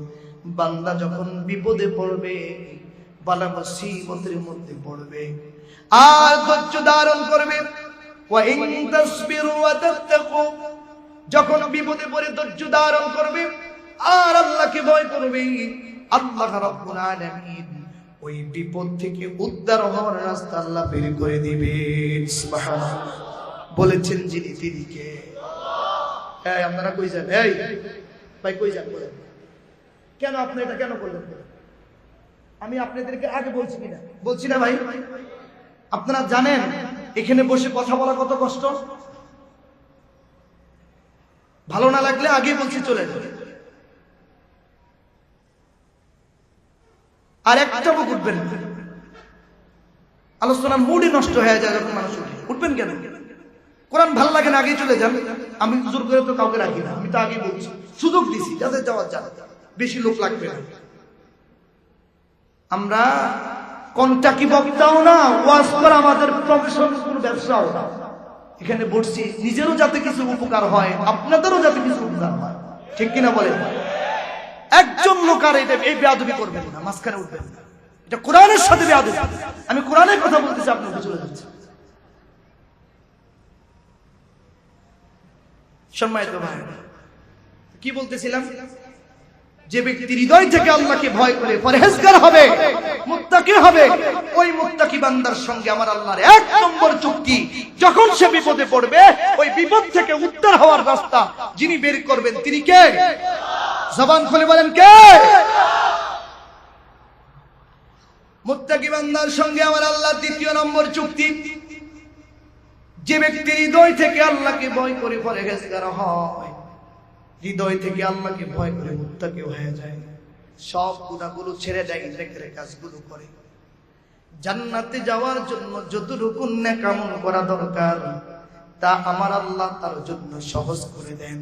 A: বান্দা যখন বিপদে পড়বে, বালা মুসিবতের মধ্যে পড়বে, আর ধৈর্য ধারণ করবে, ওয়া ইন তাসবিরু ওয়া তাত্তাকু, যখন বিপদে পড়ে ধৈর্য ধারণ করবে আর আল্লাহকে ভয় করবে, আল্লাহ রাব্বুল আলামিন ওই বিপদ থেকে উদ্ধার হওয়ার রাস্তা আল্লাহ বের করে দিবেন। সুবহানাল্লাহ। বলেছেন যিনি, তিনি কে? এই আপনারা কই যান? এই ভাই কই যান? বলেন কেন আপনি এটা কেন করলেন? আমি আপনাদেরকে আগে বলছি কিনা? বলছি না ভাই? আপনারা জানেন এখানে বসে কথা বলা কত কষ্ট? ভালো না লাগলে আগে বলছি চলে যাবে। আর একটা বুক উঠবেন, আলোচনার মুডই নষ্ট হয়ে যায় যখন মানুষ উঠে। উঠবেন কেন? কোরআন ভালো লাগে না, আগে চলে যান। আমি জোর করে তো কাউকে রাখি না, আমি তো আগে বলছি, সুযোগ দিছি যাদের যাওয়ার যান, বেশি লোক লাগবে না। আমরা কন্টাকি বক্তাও না, ওয়াজ করা আমাদের প্রফেশন, কোনো ব্যবসাও না। এখানে বসছি নিজেরও যাতে কিছু উপকার হয়, আপনাদেরও যাতে কিছু উপকার হয়, ঠিক কিনা বলেন? একজন লোক আর এটা এই বেয়াদবি করবেন না, মাঝখানে উঠবেন না, এটা কোরআনের সাথে বেয়াদবি। আমি কোরআনের কথা বলতেছি, আপনাকে চলে যাচ্ছে। সম্মানিত ভাই, কি বলতেছিলাম? যে ব্যক্তি হৃদয় থেকে আল্লাহকে ভয় করে পরহেজগার হবে, মুত্তাকি হবে, ওই মুত্তাকি বান্দার সঙ্গে আমার আল্লাহর এক নম্বর চুক্তি, যখন সে বিপদে পড়বে, ওই বিপদ থেকে উদ্ধার হওয়ার রাস্তা যিনি বের করবেন তিনি কে? জবান খুলে বলেন কে? মুত্তাকি বান্দার সঙ্গে আমার আল্লাহর দ্বিতীয় নম্বর চুক্তি, যে ব্যক্তি হৃদয় থেকে আল্লাহকে ভয় করে পরহেজগার হয়, হৃদয় থেকে আল্লাহকে ভয় করে মুত্তাকি হয়ে যায়, সব গুনাহগুলো ছেড়ে দেয়, নেকের কাজগুলো করে, জান্নাতে যাওয়ার জন্য যতটুকু নেক আমল করা দরকার তা আমার আল্লাহ তার জন্য সহজ করে দেন,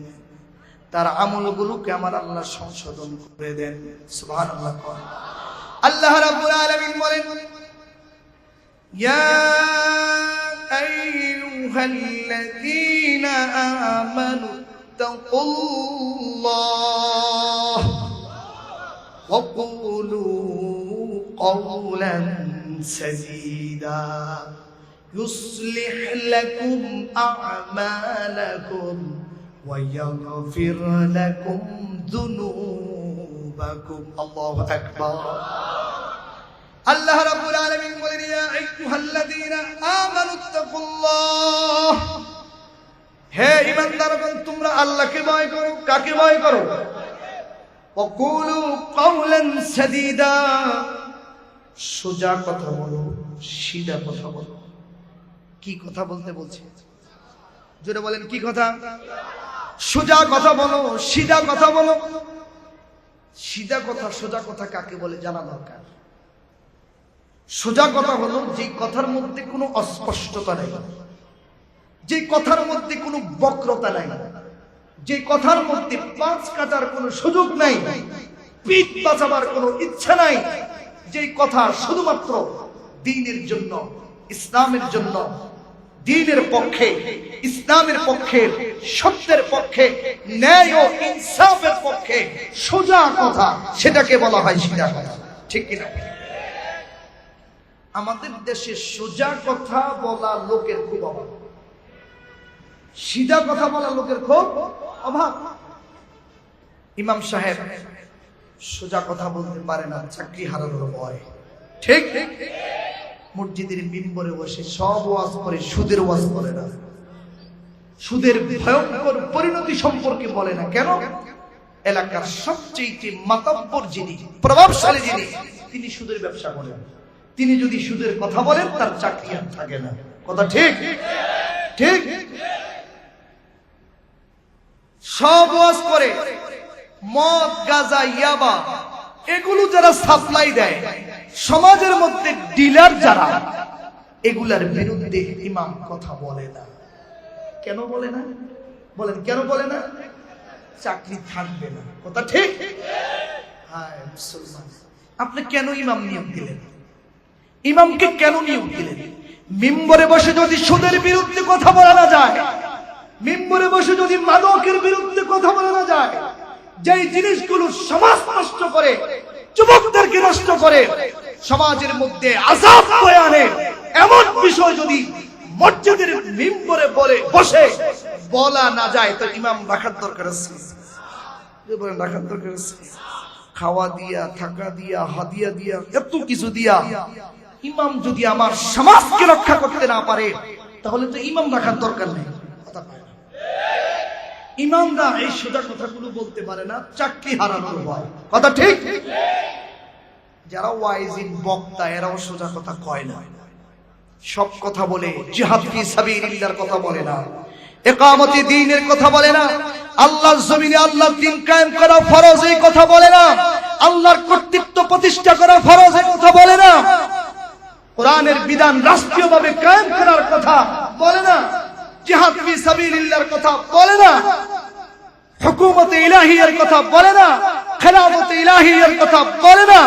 A: তার আমলগুলোকে আমার আল্লাহ সংশোধন করে দেন। সুবহানাল্লাহ। আল্লাহ রাব্বুল আলামিন বলেন, ইয়া আইয়ুহাল্লাযীনা আমানু তাকুল্লাহ ওয়া কুলু কওলান سديدا يصلح لكم أعمالكم ويغفر لكم ذنوبكم الله أكبر الله رب العالمين বলেন يا أيها الذين آمنوا اتقوا الله হে ঈমানদারগণ তোমরা আল্লাহকে ভয় করো কাকে ভয় করো وقولوا قولا سديدا সোজা কথা বলো সিধা কথা বলো কি কথা বলতে বলছি জোরে বলেন কি কথা সোজা কথা বলো সিধা কথা বলো সিধা কথা সোজা কথা কাকে বলে জানা দরকার সোজা কথা হলো যে কথার মধ্যে কোনো অস্পষ্টতা নাই যে কথার মধ্যে কোনো বক্রতা নাই যে কথার মধ্যে পাঁচ কাটার কোনো সুযোগ নাই পিঠ বাঁচাবার কোনো ইচ্ছা নাই যে কথা শুধুমাত্র দ্বীনের জন্য ইসলামের জন্য দ্বীনের পক্ষে ইসলামের পক্ষে সত্যের পক্ষে ন্যায় ও ইনসাফের পক্ষে সোজা কথা সেটাকে বলা হয় সিধা কথা ঠিক কি না আমাদের দেশে সোজা কথা বলা লোকের খুব অভাব সিধা কথা বলা লোকের খুব অভাব ইমাম সাহেব সোজা কথা বলতে পারে না চাকরি হারানোর ভয় ঠিক মসজিদের মিম্বরে বসে সব ওয়াজ করে সুদের ওয়াজ করে না সুদের ভয়ঙ্কর পরিণতি সম্পর্কে বলে না কেন এলাকার সবচেয়ে মাতাব্বর যিনি প্রভাবশালী যিনি তিনি সুদের ব্যবসা করেন তিনি যদি সুদের কথা বলেন তার চাকরি আর থাকে না কথা ঠিক ঠিক সব ওয়াজ করে মদ গাঁজা ইয়াবা এগুলো যারা সাপ্লাই দেয় সমাজের মধ্যে ডিলার যারা এগুলার বিরুদ্ধে ইমাম কথা বলে না কেন বলে না বলেন কেন বলে না চাকরি থাকবে না কথা ঠিক হায় মুসলমান আপনি কেন ইমাম নিয়োগ দিলেন ইমামকে কেন নিয়োগ দিলেন মিম্বরে বসে যদি সুদের বিরুদ্ধে কথা বলা না যায় মিম্বরে বসে যদি মাদকের বিরুদ্ধে কথা বলা না যায় যেই জিনিসগুলো সমাজ নষ্ট করে যুবকদেরকে নষ্ট করে সমাজের মধ্যে আযাব বয়ে আনে এমন বিষয় যদি মসজিদের মিম্বরে বসে বলা না যায় তো ইমাম রাখার দরকার আছে বলেন রাখার দরকার আছে খাওয়া দিয়া থাকা দিয়া হাদিয়া দিয়া এত কিছু দিয়া ইমাম যদি আমার সমাজকে রক্ষা করতে না পারে তাহলে তো ইমাম রাখার দরকার নেই কথা পায় না ইমামরা এই সোজা কথাগুলো বলতে পারে না চাকরি হারানোর ভয় কথা ঠিক যারা ওয়াইজিন বক্তা এরাও সোজা কথা কয় না সব কথা বলে জিহাদ ফি সাবিলিল্লাহর কথা বলে না ইকামতি দ্বীনের কথা বলে না আল্লাহর জমিনে আল্লাহর দ্বীন কায়েম করা ফরজ এই কথা বলে না আল্লাহর কর্তৃত্ব প্রতিষ্ঠা করা ফরজ এই কথা বলে না কোরআনের বিধান রাষ্ট্রীয়ভাবে কায়েম করার কথা বলে না জিহাদ ফি সাবিলিল্লাহর কথা বলে না হুকুমতে ইলাহিয়ার কথা বলে না খেলাফতে ইলাহিয়ার কথা বলে না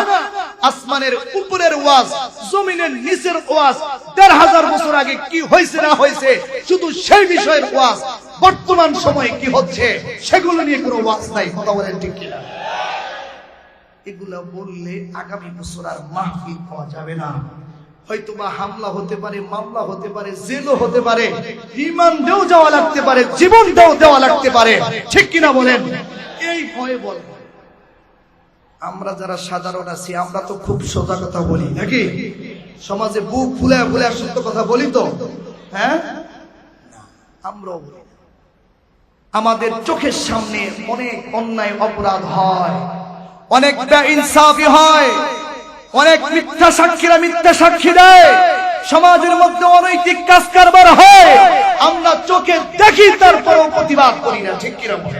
A: আসমানের উপরের ওয়াজ জমিনের নিচের ওয়াজ ১৫০০ বছর আগে কি হয়েছে না হয়েছে শুধু সেই বিষয়ের ওয়াজ বর্তমান সময়ে কি হচ্ছে সেগুলো নিয়ে কোনো ওয়াজ নাই কথা বলেন ঠিক কিনা এগুলা বললে আগামী বছর আর মাহফিল পাওয়া যাবে না হয়তোবা হামলা হতে পারে মামলা হতে পারে জেলও হতে পারে ঈমান দেও যাওয়া লাগতে পারে জীবন দেওয়া লাগতে পারে ঠিক কিনা বলেন এই ভয়ে বলেন আমরা যারা সাধারণ আছি আমরা তো খুব সোজা কথা বলি নাকি সমাজে বুক ফুলায় ফুলায় সত্য কথা বলি তো হ্যাঁ আমরাও বলি আমাদের চোখের সামনে অনেক অন্যায় অপরাধ হয় অনেক বেইনসাফি হয় অনেক মিথ্যা সাক্ষীরা মিথ্যা সাক্ষী দেয় সমাজের মধ্যে অনৈতিক কাজ কারবার হয় আমরা চোখে দেখি তারপরেও প্রতিবাদ করি না ঠিক কি রকম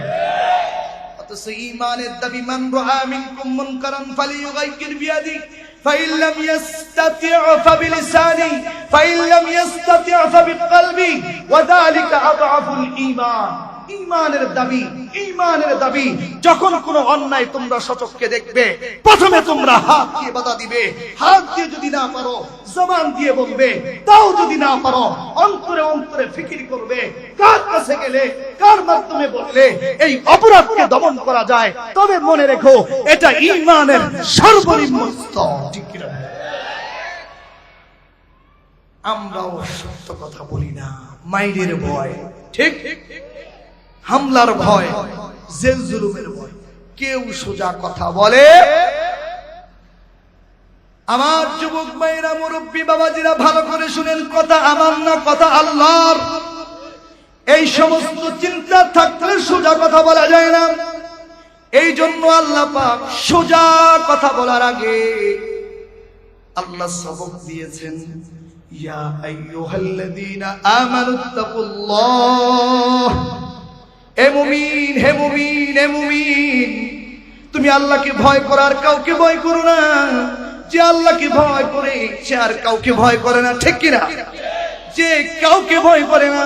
A: অথচ ঈমানের দাবি মান রাআ মিনকুম মুনকারান ফালিয়ুগাইয়ির বিয়াদি فإن لم يستطع فبلسانه فإن لم يستطع فبقلبه وذلك أضعف الإيمان ঈমানের দাবি যখন কোন অন্যায় তোমরা সচক্ষে দেখবে প্রথমে তোমরা হাত দিয়ে বাধা দিবে হাত দিয়ে যদি না পারো জবান দিয়ে বলবে তাও যদি না পারো অন্তরে ফিকির করবে কার কাছে গেলে কার মাধ্যমে বললে এই অপরাধকে দমন করা যায় তবে মনে রেখো এটা ঈমানের সর্বনিম্ন স্তর ঠিক কি না আমরাও সত্য কথা বলি না, মাইরের ভয়, ঠিক হামলার ভয়, জেল জুলুমের ভয়, কেউ সোজা কথা বলে। আমার যুবক ভাইরা, মুরব্বী বাবাজিরা, ভালো করে শুনেন, কথা আমার না, কথা আল্লাহর। এই সমস্ত চিন্তা থাকলে সোজা কথা বলা যায় না। এই জন্য আল্লাহ পাক সোজা কথা বলার আগে আল্লাহ সবক দিয়েছেন, ইয়া আইয়ুহাল্লাযীনা আমানুত্তাকুল্লাহ। হে মুমিন, হে মুমিন, হে মুমিন, তুমি আল্লাহকে ভয় করার, কাউকে ভয় করো না। যে আল্লাহকে ভয় করে সে আর কাউকে ভয় করে না, ঠিক কিনা? যে কাউকে ভয় করে না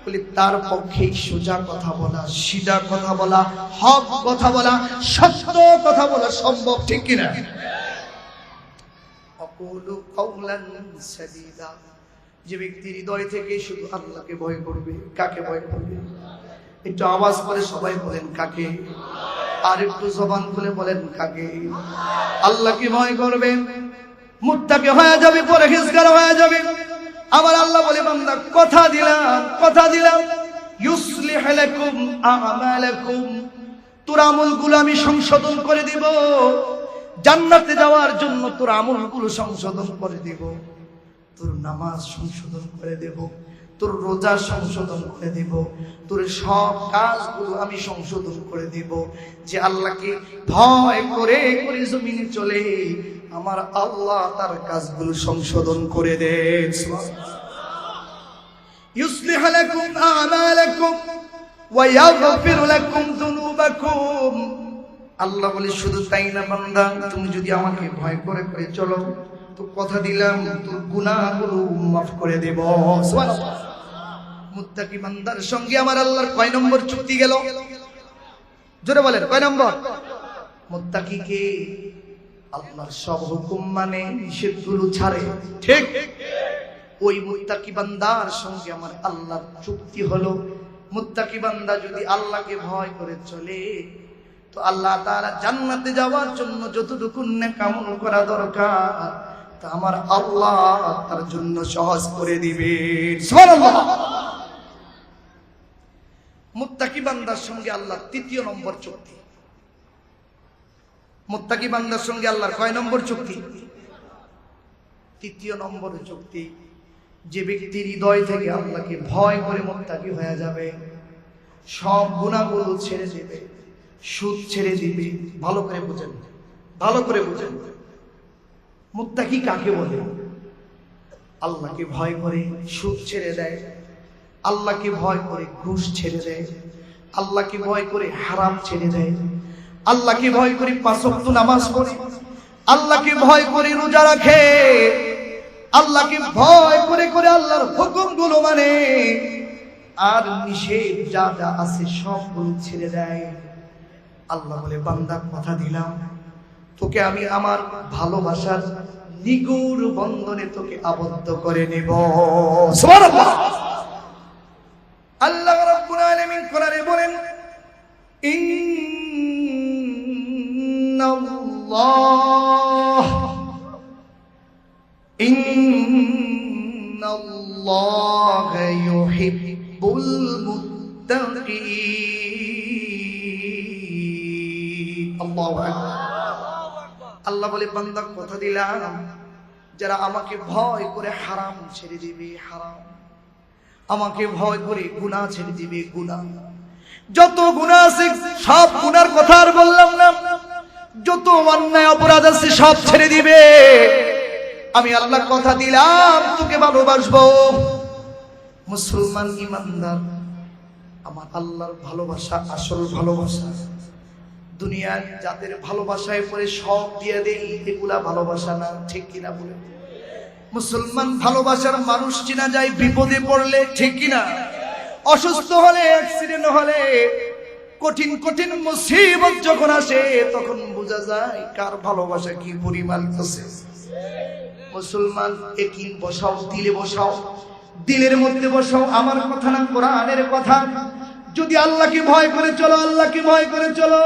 A: বলে তার পক্ষে সোজা কথা বলা, সিধা কথা বলা, হক কথা বলা, সত্য কথা বলা সম্ভব, ঠিক কিনা? আকুলু কাওলান সাদীদা। যে ব্যক্তি হৃদয় থেকে শুধু আল্লাহকে ভয় করবে, কাকে ভয় করবে? একটু আওয়াজ করে সবাই বলেন, কাকে? আর একটু জবান খুলে বলেন, কাকে? আল্লাহকে ভয় করবে, মুত্তাকি হয়ে যাবে, পরহেজগার হয়ে যাবে। আমার আল্লাহ বলে, বান্দা কথা দিলাম, কথা দিলাম, ইউসলিহ লাকুম আমালাকুম, তোর আমলগুলো আমি সংশোধন করে দিব। জান্নাতে যাওয়ার জন্য তোর আমলগুলো সংশোধন করে দেব, তোর নামাজ সংশোধন করে দেব, তোর রোজা সংশোধন করে দেব, তোর সব কাজগুলো আমি সংশোধন করে দেব। যে আল্লাহকে ভয় করে করে জমিনে চলে, আমার আল্লাহ তার কাজগুলো সংশোধন করে দেন। ইউসলিহ লাকুম আমালাকুম ওয়া ইয়াগফির লাকুম যুনুবাকুম। আল্লাহ বলে, শুধু তাই না বান্দা, তুমি যদি আমাকে ভয় করে করে চলো তো কথা দিলাম তোর গুনাহগুলো মাফ করে দেব। সুবহানাল্লাহ। মুত্তাকি বান্দার সঙ্গে আমার আল্লাহর কয় নম্বর চুক্তি গেল? জোরে বলেন, কয় নম্বর? মুত্তাকিকে আল্লাহর সব হুকুম মানে, নিষেধগুলো ছাড়ে, ঠিক? ওই মুত্তাকি বান্দার সঙ্গে আমার আল্লাহর চুক্তি হলো, মুত্তাকি বান্দা যদি আল্লাহকে ভয় করে চলে তো আল্লাহ তাআলা জান্নাতে যাওয়ার জন্য যতটুকু নেক আমল করা দরকার তা আমার আল্লাহ তার জন্য সহজ করে দিবেন। সুবহানাল্লাহ। মুত্তাকি বান্দার সঙ্গে আল্লাহর তৃতীয় নম্বর চুক্তি। মুত্তাকি বান্দার সঙ্গে আল্লাহর কয় নম্বর চুক্তি? তৃতীয় নম্বর চুক্তি। যে ব্যক্তি হৃদয় থেকে আল্লাহকে ভয় করে মুত্তাকি হয়ে যাবে, সব গুনাহগুলো ছেড়ে দেবে, সুদ ছেড়ে দিবে। ভালো করে বুঝেন, ভালো করে বুঝেন, মুত্তাকি কাকে বলে? আল্লাহকে ভয় করে সুদ ছেড়ে দেয়, আল্লাহকে ভয় করে ঘুষ ছেড়ে দেয়, আল্লাহকে ভয় করে হারাম ছেড়ে দেয়, আল্লাহকে ভয় করে 5 ওয়াক্ত নামাজ পড়ে, আল্লাহকে ভয় করে রোজা রাখে, আল্লাহকে ভয় করে করে আল্লাহর হুকুমগুলো মানে, আর নিষেধ যা যা আছে সবগুলো ছেড়ে দেয়। আল্লাহ বলে, বান্দা কথা দিলাম তোকে আমি আমার ভালোবাসার নিগুড় বন্ধনে তোকে আবদ্ধ করে নেব। সুবহানাল্লাহ। আল্লাহ রাব্বুল আলামিন কোরআনে বলেন, ইন্নাল্লাহা ইউহিব্বুল মুত্তাকিন। আল্লাহু আকবার। আল্লাহ বলে, বান্দা কথা দিলাম যারা আমাকে ভয় করে হারাম ছেড়ে দিবে, হারাম, আমাকে ভয় করে গুনাহ ছেড়ে দিবে, গুনাহ, যত গুনাহ আছে সব গুনার কথা আর বললাম না, যত অন্যায় অপরাধ আছে সব ছেড়ে দিবে। আমি আল্লাহ কথা দিলাম তোকে ভালোবাসবো। মুসলমান ইমানদার, আমার আল্লাহর ভালোবাসা আসল ভালোবাসা। দুনিয়ার যাদের ভালোবাসায় পরে সব দিয়ে দেই, এগুলা ভালোবাসা না, ঠিক কিনা বলে? মুসলমান ভালোবাসার মানুষ চিনা যায় বিপদে পড়লে, ঠিক কিনা? অসুস্থ হলে, অ্যাক্সিডেন্ট হলে, কঠিন কঠিন মুসিবত যখন আসে তখন বোঝা যায় কার ভালোবাসা কি পরিমাণ আছে। মুসলমান একিন বসাও, দিলে বসাও, দিলের মধ্যে বসাও, আমার কথা না কোরআনের কথা। যদি আল্লাহকে ভয় করে চলো, আল্লাহকে ভয় করে চলো,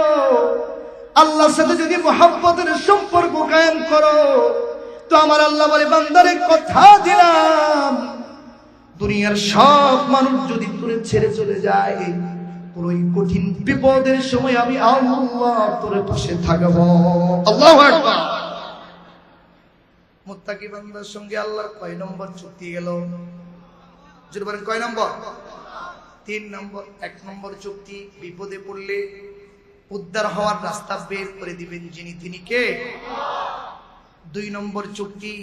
A: আল্লাহর সাথে যদি মুহাব্বতের সম্পর্ক কায়েম করো, তো আমার আল্লাহ বলে বান্দারে কথা দিলাম, দুনিয়ার সব মানুষ যদি তোরে ছেড়ে চলে যায়, তোর ওই কঠিন বিপদের সময় আমি আল্লাহ তোর পাশে থাকবো। আল্লাহু আকবার। মুত্তাকি বান্দার সঙ্গে আল্লাহর কয় নম্বর চুক্তি গেল? যদি বলেন কয় নম্বর? 3 নম্বর। 1 নম্বর চুক্তি, বিপদে পড়লে উদ্ধার হওয়ার রাস্তা বের করে দিবেন যিনি, তিনি কে? 2 নম্বর চুক্তি,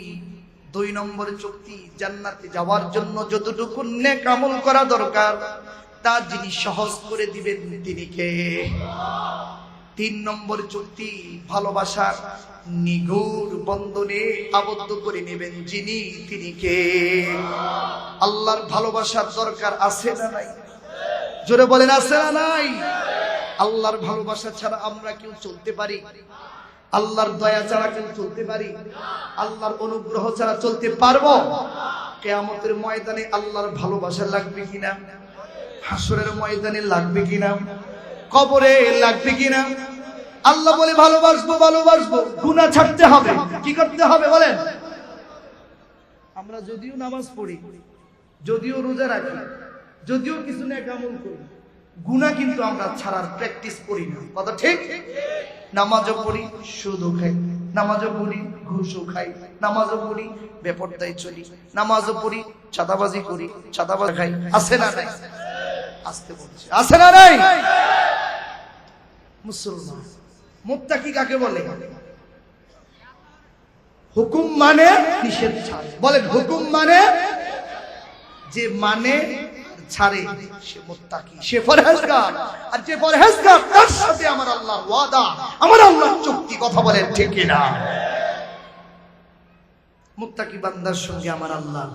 A: 2 নম্বর চুক্তি, জান্নাতে যাওয়ার জন্য যতটুকু নেক আমল করা দরকার তা যিনি সহজ করে দিবেন তিনি কে? 3 নম্বর চুক্তি, ভালোবাসার নিগুড় বন্ধনে আবদ্ধ করে নেবেন যিনি, তিনি কে? আল্লাহর ভালোবাসার দরকার আছে না নাই? জোরে বলেন আছে না নাই? আল্লাহর ভালোবাসা ছাড়া আমরা কেউ চলতে পারি? আল্লাহর দয়া ছাড়া কেউ চলতে পারি? আল্লাহর অনুগ্রহ ছাড়া চলতে পারবো? কিয়ামতের ময়দানে আল্লাহর ভালোবাসা লাগবে কিনা? হাসরের ময়দানে লাগবে কিনা? কবরে লাগবে কিনা? আল্লাহ বলে ভালোবাসবো, ভালোবাসবো, গুনাহ ছাড়তে হবে। কি করতে হবে বলেন? আমরা যদিও নামাজ পড়ি, যদিও রোজা রাখি, যদিও কিছু নেক আমল করি, গুনাহ কিন্তু আমরা ছাড়ার প্র্যাকটিস করি না। কথা ঠিক? নামাজও পড়ি, সুদও খাই, নামাজও পড়ি, ঘুষও খাই, নামাজও পড়ি, বেপরদায় চলি, নামাজও পড়ি, চাঁদাবাজি করি, চাঁদাবাজি খাই। আছে না নাই? আসতে বলছে, আছে না নাই? মুসলমান মুত্তাকি কাকে বলে? হুকুম মানে নিষেধ ছাড়ে। বলেন হুকুম মানে? যে মানে ছাড়ে সে মুত্তাকি, সে পরহেজগার। আর যে পরহেজগার তার সাথে আমার আল্লাহর ওয়াদা, আমার আল্লাহর চুক্তি। কথা বলেন ঠিক কি না? মুত্তাকি বান্দার সঙ্গে আমার আল্লাহ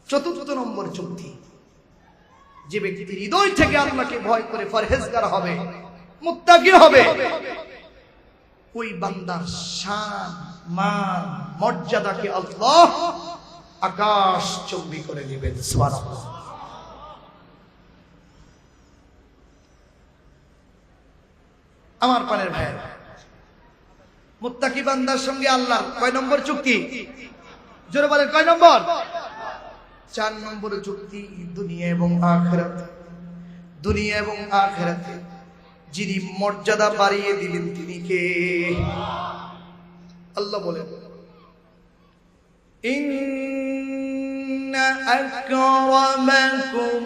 A: 4র্থ নম্বর চুক্তি, যে ব্যক্তি হৃদয় থেকে আল্লাহকে ভয় করে পরহেজগার হবে, মুত্তাকি হবে, ওই বান্দার শান, মান, মর্যাদাকে আল্লাহ আকাশ চুম্বি করে দিবেন। সুবহানাল্লাহ। আমার পানের ভাই, মুত্তাকি বান্দার সঙ্গে আল্লাহর কয় নম্বর চুক্তি? জোরে বলেন কয় নম্বর? 4 নম্বর চুক্তি, দুনিয়া এবং আখিরাত। দুনিয়া এবং আখিরাতে যিনি মর্যাদা বাড়িয়ে দিলেন তিনি কে? আল্লাহ বলেন ইন্না আকরামাকুম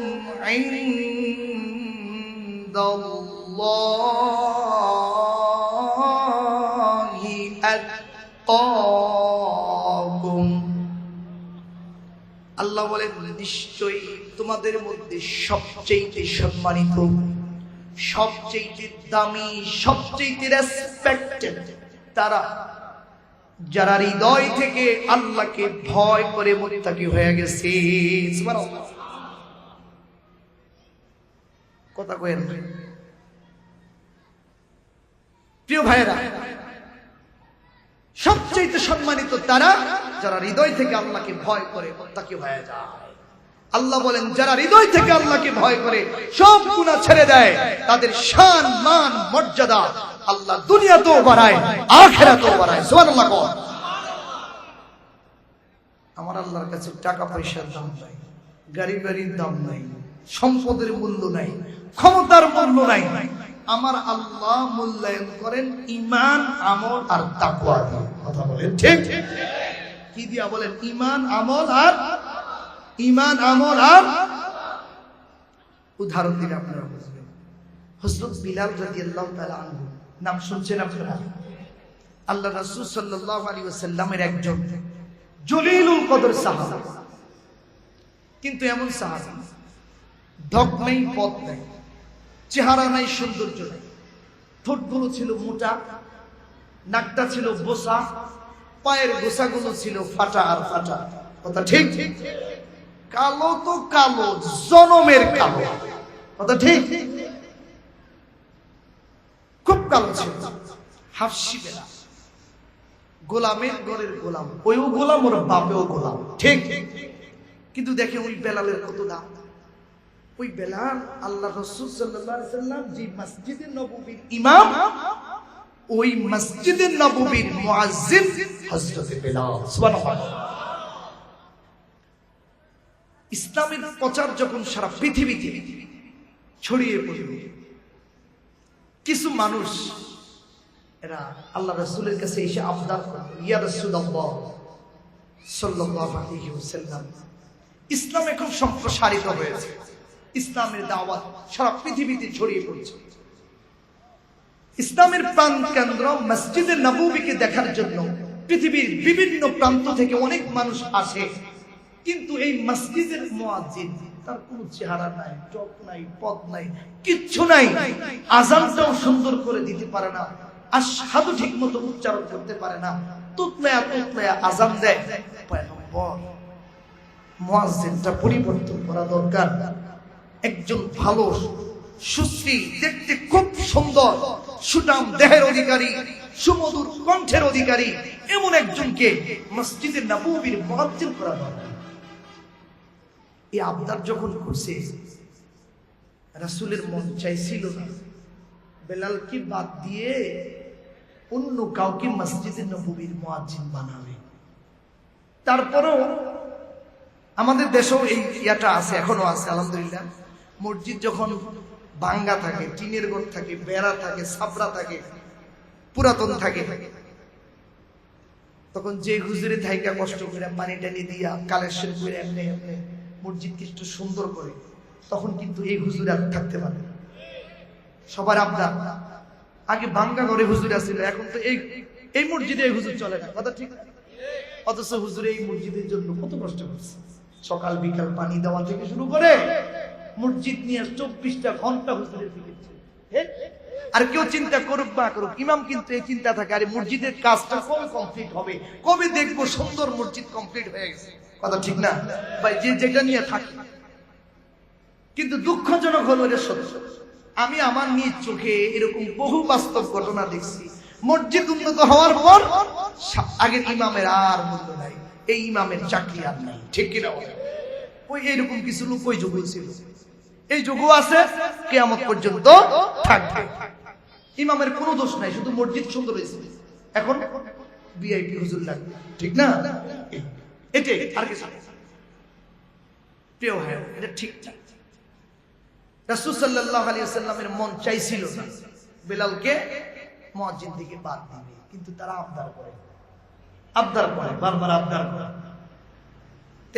A: ইনদাল্লাহি আতকাকুম। আল্লাহ বলেন নিশ্চয়ই তোমাদের মধ্যে সবচেয়ে সম্মানিত, সবচেয়ে দামি, সবচেয়ে রেসপেক্টেড তারা যারা হৃদয় থেকে আল্লাহকে ভয় করে মুত্তাকি হয়ে গেছে। সুবহানাল্লাহ। কথা কইেন প্রিয় ভাইরা, সবচেয়ে সম্মানিত তারা যারা হৃদয় থেকে আল্লাহকে ভয় করে মুত্তাকি হয়ে যায়। আল্লাহ বলেন যারা হৃদয় থেকে আল্লাহকে ভয় করে সব গুনাহ ছেড়ে দেয়, তাদের শান, মান, মর্যাদা আল্লাহ দুনিয়াতেও বাড়ায়, আখিরাতেও বাড়ায়। সুবহানাল্লাহ। আমার আল্লাহর কাছে টাকা পয়সার দাম নাই, গাড়ি বাড়ির দাম নাই, সম্পদের মূল্য নাই, ক্ষমতার মূল্য নাই। আমার আল্লাহ মূল্যায়ন করেন ঈমান, আমল আর তাকওয়া দিয়ে। কথা বলেন ঠিক? কি দিয়া বলেন? ঈমান, আমল আর ঈমান, আমল আর। উদাহরণ দিলে আপনারা বুঝবেন। হযরত বিলাল রাদিয়াল্লাহু তাআলা আনহু, নাম শুনছেন আপনারা? আল্লাহ রাসূল সাল্লাল্লাহু আলাইহি ওয়াসাল্লামের একজন জলিলুল কদর সাহাবা। কিন্তু এমন সাহাবা, ঢক নেই, পথ নেই, চেহারা নাই, সৌন্দর্য নেই, ঠোঁটগুলো ছিল মোটা, নাকটা ছিল বোসা, পায়ের গোসাগুলো ছিল ফাটা আর ফাটা। কথা ঠিক? কালো তো কালো, জনমের কালো। কথা ঠিক? খুব কালো ছিল, হাফসি বেলা, গোলামের ঘরের গোলাম, ওইও গোলাম, ওর বাপেও গোলাম। ঠিক? কিন্তু দেখে ওই বেলালের কত দাম। ওই বেলাল আল্লাহ রাসূল সাল্লাল্লাহু আলাইহি ওয়াসাল্লাম যে মসজিদে নববীর ইমাম, ওই মসজিদে নববীর মুয়াজ্জিন হযরত বেলাল। সুবহানাল্লাহ। ইসলামের প্রচার যখন সারা পৃথিবীতে ছড়িয়ে পড়ল, কিছু মানুষ এরা আল্লাহ রাসূলের কাছে এসে আবদার করল, ইয়া রাসূলুল্লাহ সাল্লাল্লাহু আলাইহি ওয়াসাল্লাম, ইসলাম এখন সম্প্রসারিত হয়েছে, ইসলামের দাওয়াত সারা পৃথিবীতে ছড়িয়ে পড়ছে, ইসলামের প্রাণ কেন্দ্র মসজিদে নববীকে দেখার জন্য পৃথিবীর বিভিন্ন প্রান্ত থেকে অনেক মানুষ আসে, কিন্তু এই মসজিদের মুয়াজ্জিন তার কোনো চেহারা নাই, চোখ নাই, পদ নাই, কিচ্ছু নাই, আযানটাও সুন্দর করে দিতে পারে না, আশহাদু ঠিকমতো উচ্চারণ করতে পারে না, তুতলায়া তুতলায়া আযান দেয়। পয়গম্বর, মুয়াজ্জিনটা পরিবর্তন করা দরকার। একজন ভালো সুশ্রী, দেখতে খুব সুন্দর, সুঠাম দেহের অধিকারী, সুমধুর কণ্ঠের অধিকারী এমন একজনকে মসজিদে নববীর মুয়াজ্জিন করা দরকার। এই আবদার যখন করছে, রাসূলের মন চাইছিল না বেলালকে বাদ দিয়ে অন্য কাউকে মসজিদে নববীর মুয়াজ্জিন বানাবে। তারপরেও আমাদের দেশেও এই ইয়াটা আছে, এখনো আছে আলহামদুলিল্লাহ। মসজিদ যখন ভাঙ্গা থাকে, টিনের ঘর থাকে, বেড়া থাকে, ছাপরা থাকে, পুরাতন থাকে, তখন যে হুজুরে থাইকা কষ্ট করে পানি টানি দিয়া কালেকশন করে এমনি এমনি মসজিদকে একটু সুন্দর করে, তখন কিন্তু এই হুজুর আর থাকতে পারে না। সবার আবদার, আগে ভাঙ্গা ঘরে হুজুর আসছিল, এখন তো এই মসজিদে এই হুজুর চলে না, কথা ঠিক। অথচ হুজুর এই মসজিদের জন্য কত কষ্ট করছে, সকাল বিকাল পানি দেওয়া থেকে শুরু করে মসজিদ নিয়ে 24টা ঘন্টা হুজুরের ফিরেছে। আর কেউ চিন্তা করুক বা করুক, ইমাম কিন্তু এই চিন্তা থাকে, আরে মসজিদের কাজটা কবে কমপ্লিট হবে, কবে দেখবো সুন্দর মসজিদ কমপ্লিট হয়ে গেছে, কথা ঠিক না ভাই? যে যেটা নিয়ে থাকে। কিন্তু দুঃখজনক হলো এটা সত্য, আমি আমার নিজ চোখে এরকম বহু বাস্তব ঘটনা দেখছি। মসজিদ উন্নত হওয়ার পর আগের ইমামের আর মূল্য নাই, এই ইমামের চাকরি আর নাই, ঠিক কিনা? ওই এরকম কিছু লোক ওই যুগ ছিল, এই যুগও আছে, কিয়ামত পর্যন্ত থাকবে। ইমামের কোনো দোষ নাই, শুধু মসজিদ সুন্দর হয়েছে, এখন ভিআইপি হুজুর লাগবে, ঠিক না? এটাই, আর কিছু প্রিয় ভাই, এটা ঠিক। রাসূল সাল্লাল্লাহু আলাইহি ওয়াসাল্লামের মন চাইছিল না বেলালকে মুয়াজ্জিন থেকে বাদ দিবে, কিন্তু তারা আবদার করে, বারবার আবদার করে।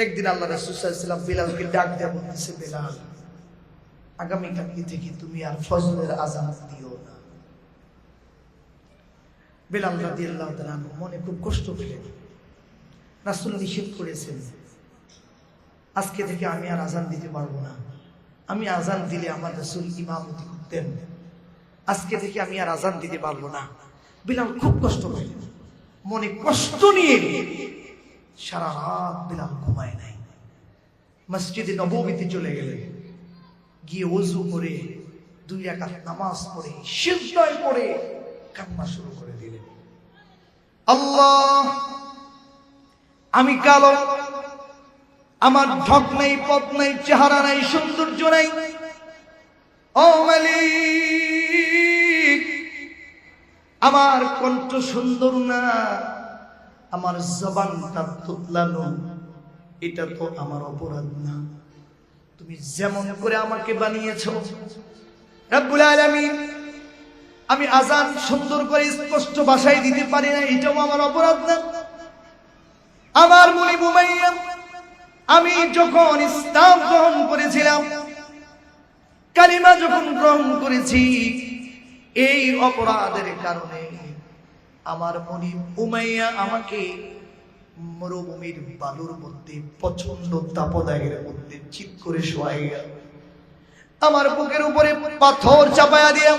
A: একদিন আল্লাহ রাসূল সাল্লাল্লাহু আলাইহি ওয়াসাল্লাম বেলালকে ডাক দিয়ে বলতেছে, বেলাল, আগামীকালকে থেকে তুমি আর ফজরের আযান দিও না। বেলাল রাদিয়াল্লাহু তাআলা মনে খুব কষ্ট পেলেন, রাসূল নিষেধ করেছেন, আজকে থেকে আমি আর আযান দিতে পারবো না, আমি আযান দিলে আমার রাসূল ইমামতি করতেন, আজকে থেকে আমি আর আযান দিতে পারবো না। বেলাল খুব কষ্ট পেলেন, মনে কষ্ট নিয়ে সারা রাত বেলাল ঘুমায় নাই, মসজিদে নববীতে চলে গেলেন, গিয়ে ওযু করে 2 রাকাত নামাজ পড়ে সিজদায় পড়ে কান্না শুরু করে দিলেন। আল্লাহ, আমি কালো, আমার ঢক নাই, পথ নাই, চেহারা নাই, সৌন্দর্য নাই, ও মালিক, আমার কণ্ঠ সুন্দর না, আমার জবানটা তুতলানো, এটা তো আমার অপরাধ না, তুমি যেমন করে আমাকে বানিয়েছো রব্বুল আলামিন, আমি আযান সুন্দর করে স্পষ্ট ভাষায় দিতে পারি না, এটাও আমার অপরাধ না। আমার মুনিব উমাইয়া, আমি যখন ইসলাম গ্রহণ করেছিলাম, কালিমা যখন গ্রহণ করেছি, এই অপরাধের কারণে আমার মুনিব উমাইয়া আমাকে মরুভূমির বালুর মধ্যে প্রচন্ড তাপদাহের মধ্যে চিৎ করে শোয়াই গেল, আমার বুকের উপরে পাথর চাপায়া দিয়ে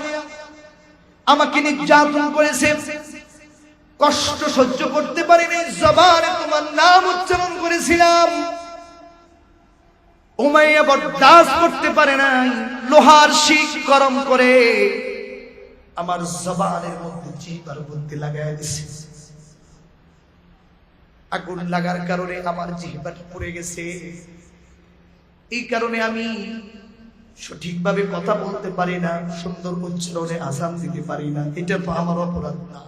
A: আমাকে নির্যাতন করেছে, কষ্ট সহ্য করতে পারিনি, জবানে তোমার নাম উচ্চারণ করেছিলাম, উমাইয়া বরদাস্ত করতে পারে নাই, লোহার শিক গরম করে আমার জবানের মধ্যে জিহ্বার মধ্যে লাগায় দিছে, আগুন লাগার কারণে আমার জিহ্বাটা পুড়ে গেছে, এই কারণে আমি সঠিকভাবে কথা বলতে পারি না, সুন্দর উচ্চারণে আযান দিতে পারি না, এটা তো আমার অপরাধ না।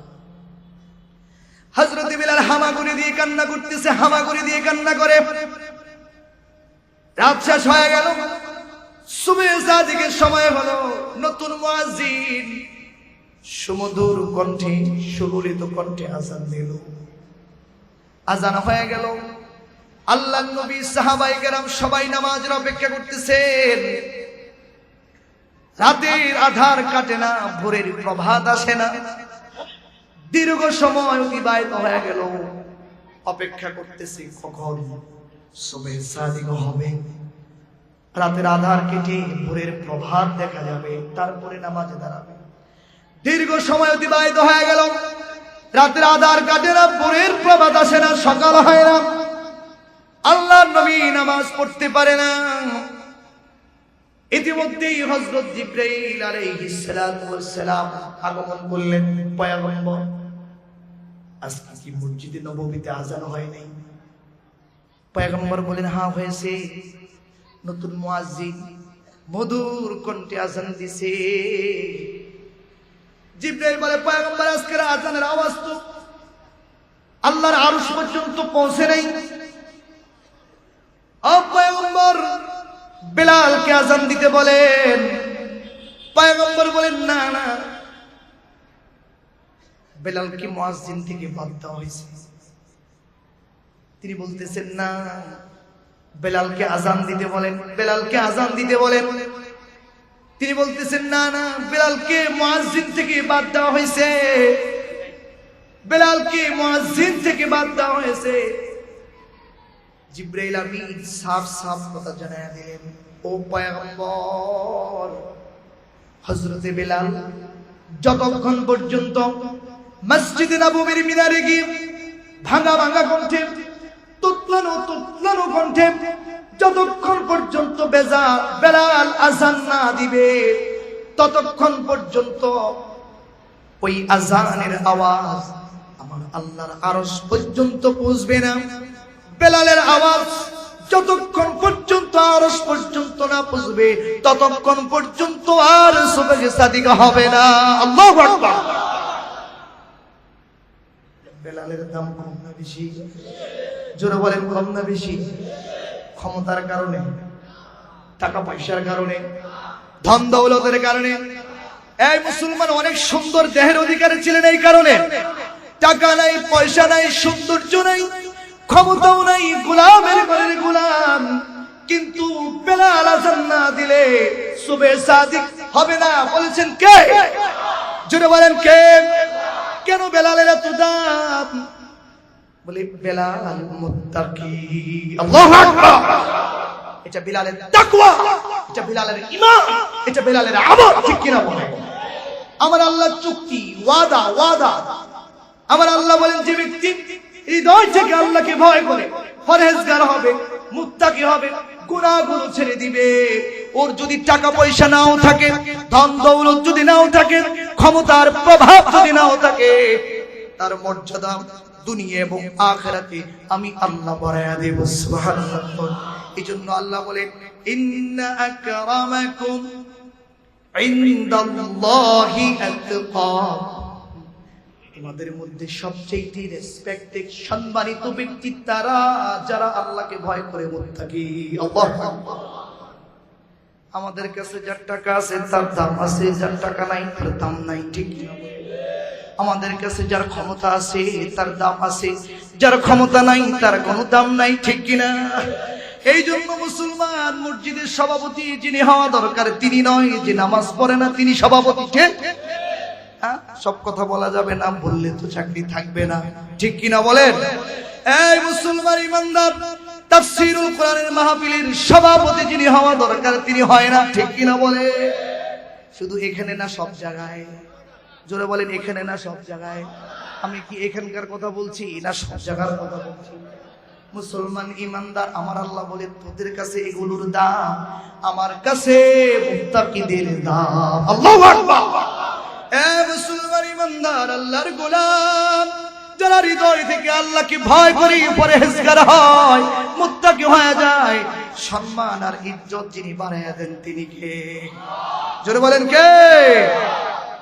A: হযরত বিলাল হামাগুড়ি দিয়ে কান্না করতেছে, হামাগুড়ি দিয়ে কান্না করে। রাত শেষ হয়ে গেল, সুবহে সাদিকের সময় হলো। নতুন মুয়াজ্জিন সুমধুর কণ্ঠে, সুললিত কণ্ঠে আযান দিল। আযান হয়ে গেল। আল্লাহর নবী, সাহাবায়ে কেরাম সবাই নামাজের অপেক্ষা করতেছেন। রাতের আধার কাটে না, ভোরের প্রভাত আসে না। দীর্ঘ সময় অতিবাহিত হয়ে গেল, অপেক্ষা করতেছি কখন সুবহে সাদিক হবে। রাতের আধার কেটে ভোরের প্রভাত দেখা যাবে, তারপরে নামাজে দাঁড়াবে। দীর্ঘ সময় অতিবাহিত হয়ে গেল, রাতের আধার কাটে না, ভোরের প্রভাত আসে না, সকাল হয় না। আল্লাহর নবী নামাজ পড়তে পারে না। ইতিমধ্যেই হযরত জিবরাইল আলাইহিস সালাতু ওয়াস সালাম আগমন করলেন। পয়গম্বর, আজকে কি মসজিদে নববীতে আযান হয় নাই? পয়গম্বর বলেন, হ্যাঁ হয়েছে। নতুন মুয়াজ্জিন মধুর কণ্ঠে আযান দিছে। জিবরাইল বলে, পয়গম্বর আজকের আযানের আওয়াজ তো আল্লাহর আরশ পর্যন্ত পৌঁছে নাই। ও পয়গম্বর, বেলালকে আযান দিতে বলেন। পয়গম্বর বলেন, না না, বেলালকে মুয়াজ্জিন থেকে বাদ দেওয়া হয়েছে। তিনি বলতেছেন, না, বেলালকে আযান দিতে বলেন, বেলালকে আযান দিতে বলেন। তিনি বলতেছেন, না না, বেলালকে মুয়াজ্জিন থেকে বাদ দেওয়া হয়েছে, বেলালকে মুয়াজ্জিন থেকে বাদ দেওয়া হয়েছে। জিবরাইল আমিন সাফ সাফ কথা জানায়া দিলেন, ও পয়গম্বর, হযরতে বেলাল যতক্ষণ পর্যন্ত মসজিদে নববীর মিনারে গিয়ে ভাঙা ভাঙা কণ্ঠে, তুতলানো কণ্ঠে যতক্ষণ পর্যন্ত বেলাল আযান না দিবে, ততক্ষণ পর্যন্ত ওই আযানের আওয়াজ আমার আল্লাহর আরশ পর্যন্ত পৌঁছবে না। বেলালের আওয়াজ যতক্ষণ পর্যন্ত আরশ পর্যন্ত না পৌঁছবে, ততক্ষণ পর্যন্ত আর সুবহে সাদিক হবে না। আল্লাহু আকবার। বেলালের দাম কম না বেশি? জোরে বলেন, কম না বেশি? ক্ষমতার কারণে, টাকা পয়সার কারণে, ধন দৌলতের কারণে? এই মুসলমান অনেক সুন্দর দেহের অধিকারী ছিলেন, এই কারণে। টাকা নাই, পয়সা নাই, সৌন্দর্য নাই, ক্ষমতাও নাই, গোলামের ঘরের গোলাম। কিন্তু বেলাল আযান না দিলে সুবহে সাদিক হবে না। বলেছেন কে? জোরে বলেন কে? কেন বেলালের এত দাম? বলে বেলাল মুত্তাকি। আল্লাহু আকবার। এটা বেলালের তাকওয়া, এটা বেলালের ঈমান, এটা বেলালের আমল। ঠিক কিনা বলেন? আমার আল্লাহর চুক্তি, ওয়াদা। আমার আল্লাহ বলেন, যে ব্যক্তি হৃদয় থেকে আল্লাহকে ভয় করে, পরহেজগার হবে, মুত্তাকি হবে, গুনাহগুলো ছেড়ে দিবে, ওর যদি টাকা পয়সা নাও থাকে, ধন দৌলত যদি নাও থাকে, ক্ষমতার প্রভাব যদি নাও থাকে, তার মর্যাদা দুনিয়া এবং আখিরাতে আমি আল্লাহ বাড়ায়া দেব। সুবহানাল্লাহ। এজন্য আল্লাহ বলেন, ইন্না আকরামাকুম ইনদাল্লাহি আতকাকুম। তোমাদের মধ্যে সবচেয়ে রেসপেক্টেড, সম্মানিত ব্যক্তি তারা যারা আল্লাহকে ভয় করে মুত্তাকি। আল্লাহু আকবার। আমাদের কাছে যার টাকা আছে তার দাম আছে, যার টাকা নাই তার দাম নাই। ঠিক না? আমাদের কাছে যার ক্ষমতা আছে তার দাম আছে, যার ক্ষমতা নাই তার কোনো দাম নাই। ঠিক কিনা? এই জন্য মুসলমান মসজিদের সভাপতি যিনি হওয়া দরকার তিনি নয়, যে নামাজ পড়ে না তিনি সভাপতি। ঠিক? সব কথা বলা যাবে না, বললে তো চাকরি থাকবে না। ঠিক কিনা বলেন? এই মুসলমান ইমানদার, তাফসীরুল কোরআনের মাহফিলের সভাপতি যিনি হওয়া দরকার তিনি হয় না। ঠিক কিনা বলে? শুধু এখানে না, সব জায়গায়। জোরে বলেন, এখানে না সব জায়গায়? আমি কি এখানকার কথা বলছি না সব জায়গার কথা বলছি? মুসলমান ইমানদার, আমার আল্লাহ বলে, তোদের কাছে এগুলোর দাম, আমার কাছে মুত্তাকিদের দাম। আল্লাহু আকবার। এ মুসলমান ইমানদার, আল্লাহর গোলাম যারা হৃদয় থেকে আল্লাহকে ভয় করে পরহেজগার হয়, মুত্তাকি হয়ে যায়, সম্মান আর ইজ্জত যিনি বাড়াইয়া দেন তিনি কে? জোরে বলেন কে?